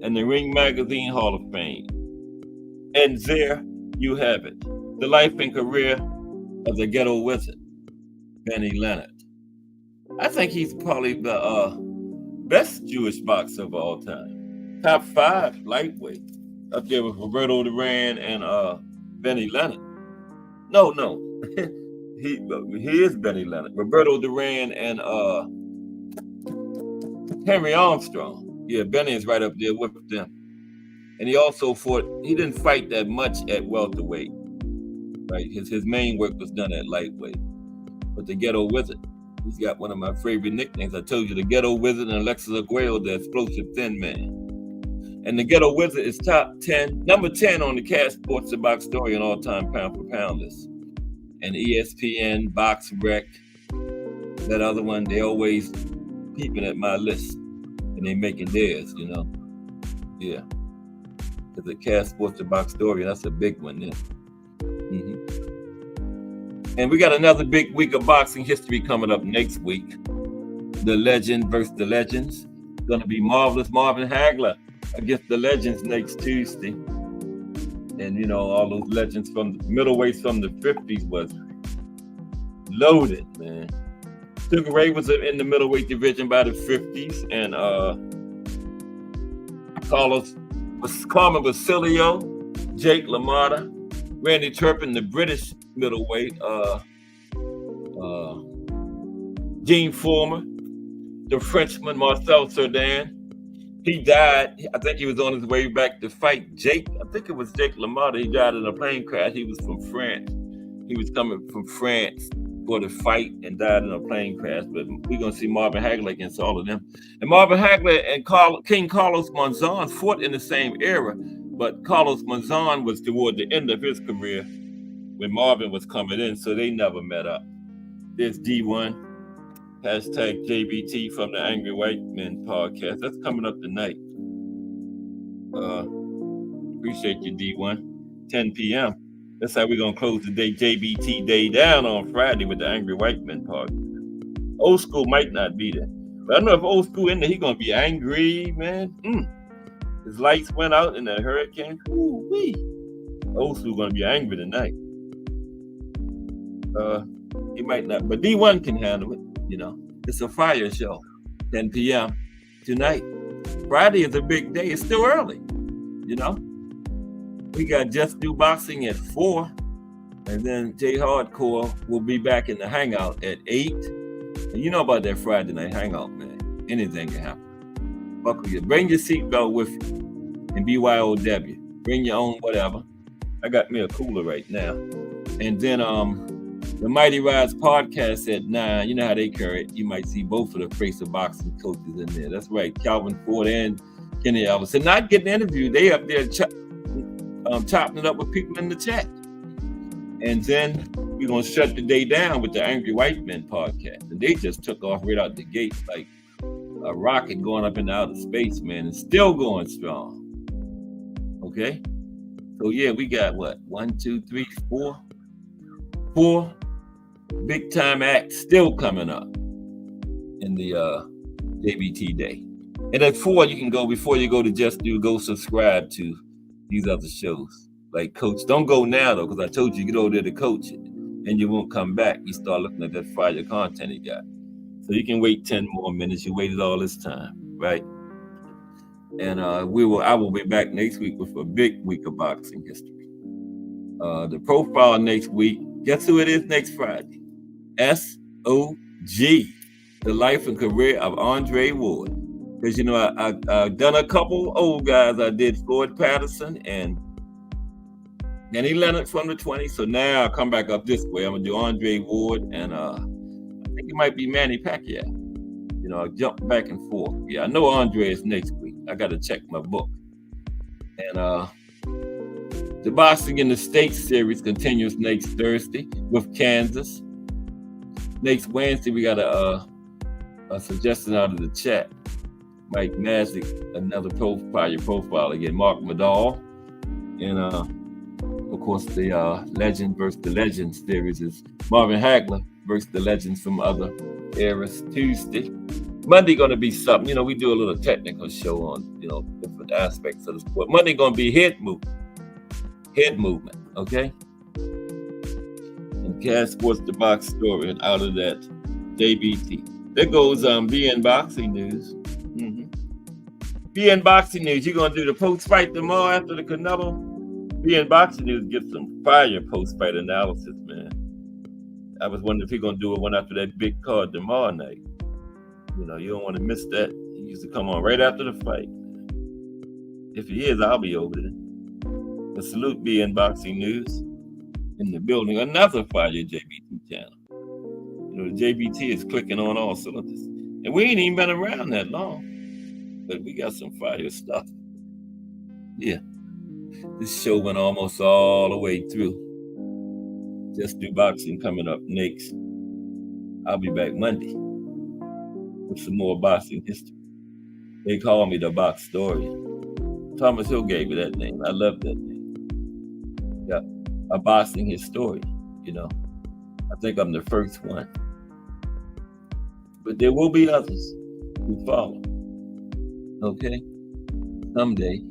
and the Ring Magazine Hall of Fame. And there you have it, the life and career of the ghetto wizard, Bennie Leonard. I think he's probably the best Jewish boxer of all time. Top 5 lightweight, up there with Roberto Duran and Bennie Leonard. No, he is Bennie Leonard. Roberto Duran and Henry Armstrong. Yeah, Bennie is right up there with them. And he also he didn't fight that much at welterweight. Right, his main work was done at lightweight. But the Ghetto Wizard, he's got one of my favorite nicknames. I told you, the Ghetto Wizard and Alexis Aguayo, the explosive thin man. And the Ghetto Wizard is number 10 on the Cash Sports and Box Story and all-time pound-for-pound list. And ESPN, Box Rec, that other one, they always peeping at my list. And they making theirs, you know. Yeah. Because the Cash Sports and Box Story, that's a big one there. Mm-hmm. And we got another big week of boxing history coming up next week. The Legend versus the Legends. It's going to be Marvelous Marvin Hagler against the Legends next Tuesday. And, you know, all those legends from the middleweights from the 50s was loaded, man. Sugar Ray was in the middleweight division by the 50s. And Carmen Basilio, Jake LaMotta, Randy Turpin, the British middleweight, Gene Foreman, the Frenchman Marcel Cerdan. He died. I think he was on his way back to fight Jake. I think it was Jake LaMotta. He died in a plane crash. He was from France. He was coming from France for the fight and died in a plane crash. But we're going to see Marvin Hagler against all of them. And Marvin Hagler and King Carlos Monzon fought in the same era. But Carlos Monzon was toward the end of his career when Marvin was coming in, so they never met up. There's D1, hashtag JBT from the Angry White Men podcast. That's coming up tonight. Appreciate you, D1. 10 p.m. That's how we're going to close the day, JBT Day down on Friday with the Angry White Men podcast. Old School might not be there. But I know if Old School in there, he's going to be angry, man. His lights went out in that hurricane. Ooh-wee. Old School going to be angry tonight. He might not, but D1 can handle it. You know, it's a fire show. 10 p.m. tonight. Friday is a big day. It's still early. You know, we got Just Do Boxing at 4, and then Jay Hardcore will be back in the Hangout at 8. And you know about that Friday night Hangout, man. Anything can happen. Buckle you. Bring your seatbelt with you. And BYOW. Bring your own whatever. I got me a cooler right now. And then the Mighty Rise podcast at 9. You know how they carry it. You might see both of the face of boxing coaches in there. That's right. Calvin Ford and Kenny Elvis. And not getting interviewed. They up there chopping it up with people in the chat. And then we're going to shut the day down with the Angry White Men podcast. And they just took off right out the gate like a rocket going up into outer space, man. And still going strong. Okay? So, yeah, we got what? 1, 2, 3, 4. 4 big time acts still coming up in the JBT Day. And at 4, you can go, before you go to Just Do, go subscribe to these other shows. Like Coach, don't go now though, because I told you get over there to Coach it, and you won't come back. You start looking at that fire content he got. So you can wait 10 more minutes. You waited all this time, right? And I will be back next week with a big week of boxing history. The profile next week, guess who it is next Friday? SOG, the life and career of Andre Ward. Because, I've done a couple old guys. I did Floyd Patterson and Bennie Leonard from the 20s. So now I'll come back up this way. I'm going to do Andre Ward and I think it might be Manny Pacquiao. I'll jump back and forth. Yeah, I know Andre is next week. I got to check my book. And the Boxing in the States series continues next Thursday with Kansas. Next Wednesday, we got a suggestion out of the chat. Mike Magic, another profile again. Mark Madall. And of course, the Legend versus the Legends series is Marvin Hagler versus the Legends from other eras. Tuesday. Monday going to be something. We do a little technical show on, different aspects of the sport. Monday going to be head movement, okay? And Cash Sports the Box story, and out of that, JBT. There goes BN Boxing News. BN Boxing News, you're going to do the post-fight tomorrow after the Canelo? BN Boxing News gets some fire post-fight analysis, man. I was wondering if he's going to do one after that big card tomorrow night. You don't want to miss that. He used to come on right after the fight. If he is, I'll be over there. But salute BN Boxing News in the building. Another fire JBT channel. The JBT is clicking on all cylinders. And we ain't even been around that long. But we got some fire stuff. Yeah. This show went almost all the way through. Just Do Boxing coming up next. I'll be back Monday with some more boxing history. They call me the Box Historian. Thomas Hill gave me that name. I love that name. Yeah, a boxing historian, I think I'm the first one. But there will be others who follow. Okay? Someday.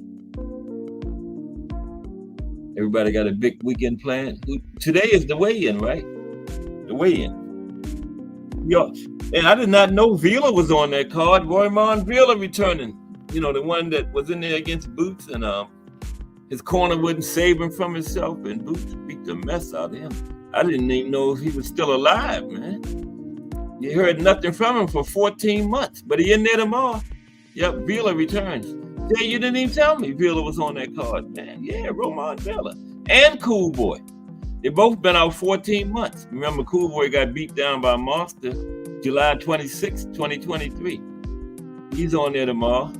Everybody got a big weekend planned. Today is the weigh-in, right? The weigh-in. Yo, and I did not know Vila was on that card. Roymond Vila returning. The one that was in there against Boots, and his corner wouldn't save him from himself, and Boots beat the mess out of him. I didn't even know if he was still alive, man. You heard nothing from him for 14 months, but he in there tomorrow. Yep, Vila returns. Yeah, you didn't even tell me Vila was on that card, man. Yeah, Roman Vila and Cool Boy. They both been out 14 months. Remember, Cool Boy got beat down by Monster July 26, 2023. He's on there tomorrow.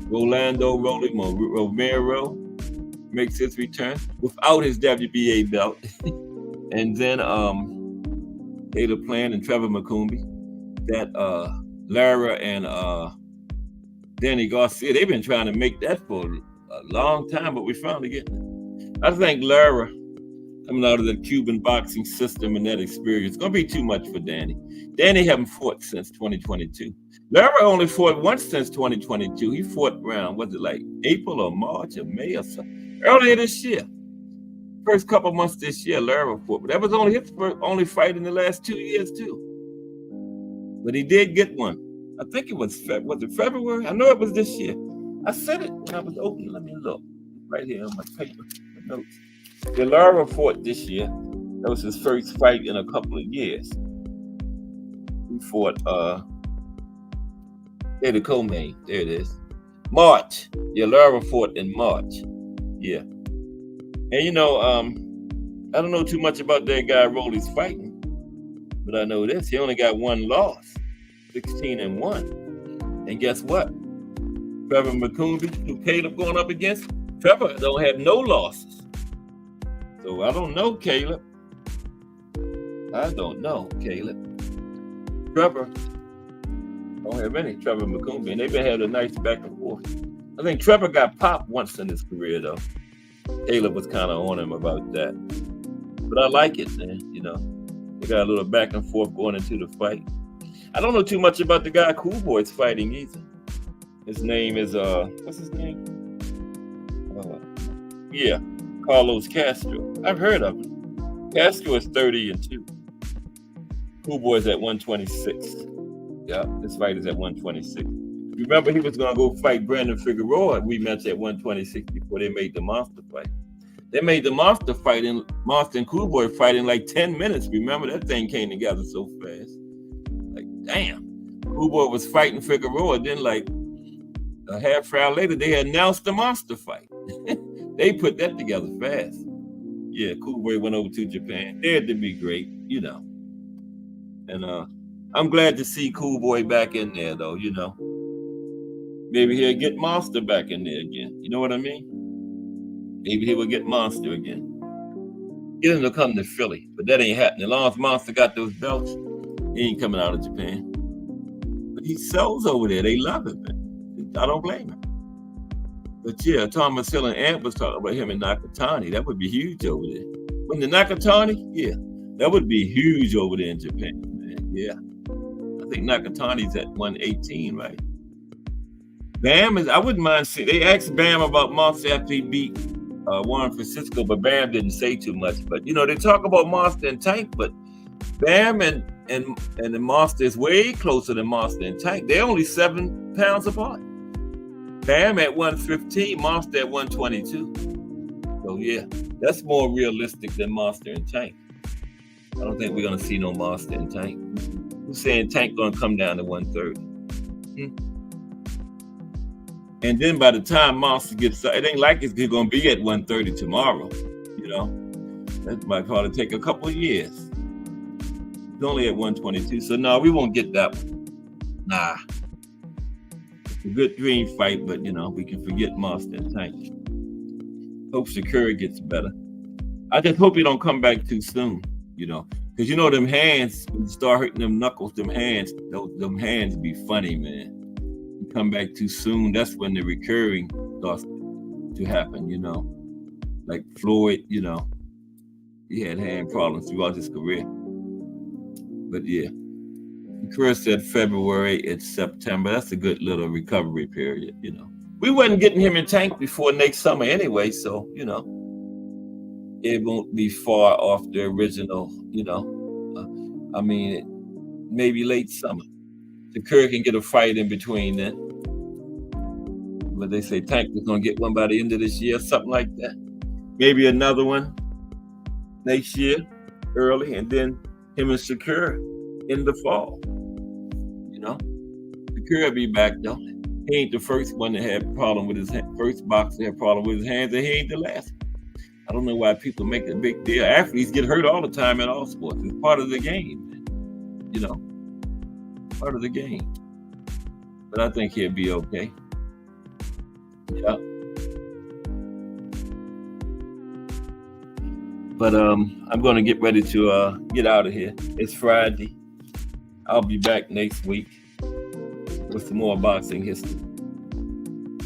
Rolando Romero makes his return without his WBA belt. And then Caleb Plant and Trevor McCombie. That Lara and Danny Garcia, they've been trying to make that for a long time, but we finally getting it. I think Lara, coming out of the Cuban boxing system and that experience, it's going to be too much for Danny. Danny haven't fought since 2022. Lara only fought once since 2022. He fought around, was it like April or March or May or something? Earlier this year. First couple months this year, Lara fought. But that was only his only fight in the last 2 years, too. But he did get one. I think it was it February? I know it was this year. I said it when I was opening. Let me look. Right here on my paper, my notes. The Lara fought this year. That was his first fight in a couple of years. He fought the co-main. There it is. March. Yeah, Lara fought in March. Yeah. And I don't know too much about that guy Rolly's fighting. But I know this. He only got one loss. 16-1. And guess what? Trevor McCombie, who Caleb going up against, Trevor don't have no losses. So I don't know, Caleb. Trevor don't have any Trevor McCombie, and they've been having a nice back and forth. I think Trevor got popped once in his career, though. Caleb was kind of on him about that. But I like it, man. They got a little back and forth going into the fight. I don't know too much about the guy Cool Boy's fighting either. His name is, what's his name? Carlos Castro. I've heard of him. Castro is 30-2. Cool Boy's at 126. Yeah, this fight is at 126. Remember, he was gonna go fight Brandon Figueroa. We matched at 126 before they made the monster fight. They made the monster fight and Monster and Cool Boy fight in like 10 minutes. Remember, that thing came together so fast. Like, damn. Cool Boy was fighting Figueroa. Then, like a half hour later, they announced the monster fight. They put that together fast. Yeah, Cool Boy went over to Japan. Dared to be great, you know. And I'm glad to see Cool Boy back in there, though, you know. Maybe he'll get Monster back in there again. You know what I mean? Maybe he will get Monster again. Get him to come to Philly, but that ain't happening. As long as Monster got those belts, he ain't coming out of Japan. But he sells over there. They love him, man. I don't blame him. But yeah, Thomas Hill and Ant was talking about him in Nakatani. That would be huge over there. When the Nakatani, yeah, that would be huge over there in Japan, man. Yeah. I think Nakatani's at 118, right? Bam is, I wouldn't mind seeing, they asked Bam about Monster after he beat Juan Francisco, but Bam didn't say too much. But, you know, they talk about Monster and Tank, but Bam and the Monster is way closer than Monster and Tank. They're only 7 pounds apart. Bam at 115, Monster at 122. So, yeah, that's more realistic than Monster and Tank. I don't think we're going to see no Monster and Tank. Who's saying Tank going to come down to 130? And then by the time Monster gets, it ain't like it's going to be at 130 tomorrow. You know, that might probably take a couple of years. It's only at 122. So, no, we won't get that one. Nah. It's a good dream fight, but, you know, we can forget Monster and Tank. Hope Shakur gets better. I just hope he don't come back too soon, you know. Because, you know, them hands, when you start hurting them knuckles, them hands be funny, man. You come back too soon, that's when the recurring starts to happen, you know. Like Floyd, you know, he had hand problems throughout his career. But yeah, Chris said February, it's September. That's a good little recovery period, you know. We wasn't getting him in Tank before next summer anyway, so, you know, it won't be far off the original, you know. I mean, maybe late summer. Shakur can get a fight in between then. But they say Tank was going to get one by the end of this year, something like that. Maybe another one next year, early, and then him and Shakur in the fall. You know? Shakur will be back, though. He ain't the first one that had a problem with his first boxer had a problem with his hands, and he ain't the last one. I don't know why people make a big deal. Athletes get hurt all the time in all sports. It's part of the game, you know, part of the game. But I think he'll be okay. Yeah. But I'm going to get ready to get out of here. It's Friday. I'll be back next week with some more boxing history.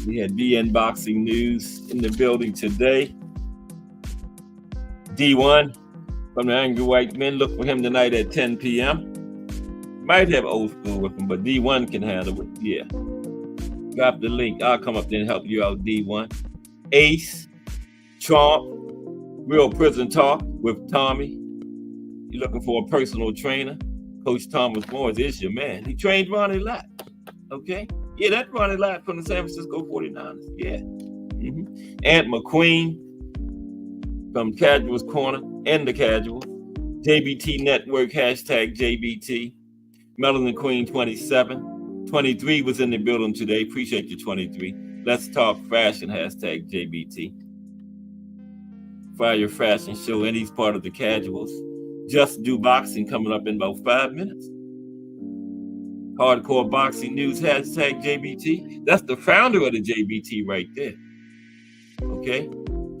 We had DN Boxing News in the building today. D1 from the Angry White Men. Look for him tonight at 10 p.m. Might have old school with him, but D1 can handle it. Yeah. Drop the link. I'll come up there and help you out, D1. Ace, Trump, Real Prison Talk with Tommy. You're looking for a personal trainer? Coach Thomas Morris is your man. He trained Ronnie Lott. Okay? Yeah, that's Ronnie Lott from the San Francisco 49ers. Yeah. Ant McQueen from Casuals Corner and the Casuals. JBT Network, hashtag JBT. Melanin Queen 27. 23 was in the building today. Appreciate you, 23. Let's Talk Fashion, hashtag JBT. Fire Fashion Show, and he's part of the Casuals. Just Do Boxing coming up in about 5 minutes. Hardcore Boxing News, hashtag JBT. That's the founder of the JBT right there. Okay?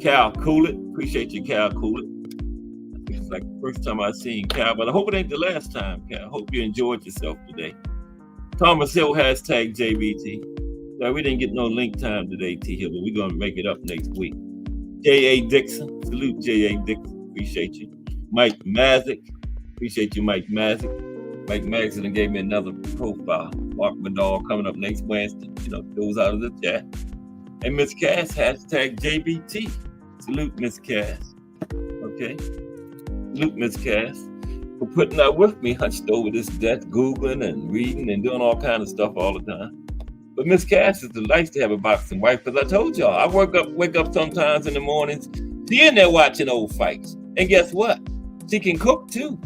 Cal Coolit. Appreciate you, Cal Coolit. I think it's like the first time I've seen Cal, but I hope it ain't the last time, Cal. I hope you enjoyed yourself today. Thomas Hill, hashtag JBT. Sorry, we didn't get no link time today, T Hill, but we're going to make it up next week. J.A. Dixon. Salute, J.A. Dixon. Appreciate you. Mike Mazik. Appreciate you, Mike Mazik. Mike Mazik gave me another profile. Mark Vidal coming up next Wednesday. You know, goes out of the chat. And Miss Cass, hashtag JBT. Salute, Miss Cass. Okay? Salute, Miss Cass, for putting up with me, hunched over this desk, Googling and reading and doing all kind of stuff all the time. But Miss Cass is nice to have a boxing wife because I told y'all I wake up sometimes in the mornings. She in there watching old fights, and guess what? She can cook too.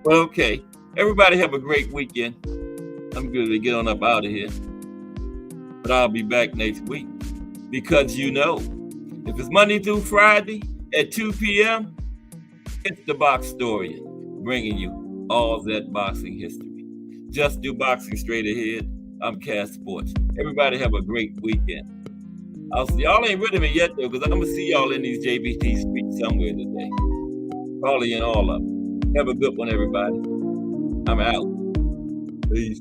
Well, okay, everybody have a great weekend. I'm good to get on up out of here, but I'll be back next week because if it's Monday through Friday at 2 p.m., it's the Box Historian bringing you all that boxing history. Just do boxing straight ahead. I'm Cass Sports. Everybody have a great weekend. Y'all ain't rid of me yet though, because I'm gonna see y'all in these JBT streets somewhere today. Probably in all of them. Have a good one, everybody. I'm out. Peace.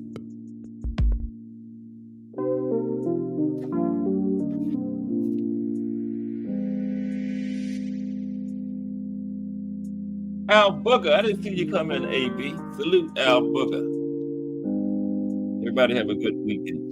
Al Booker, I didn't see you come in, AB. Salute Al Booker. Everybody have a good weekend.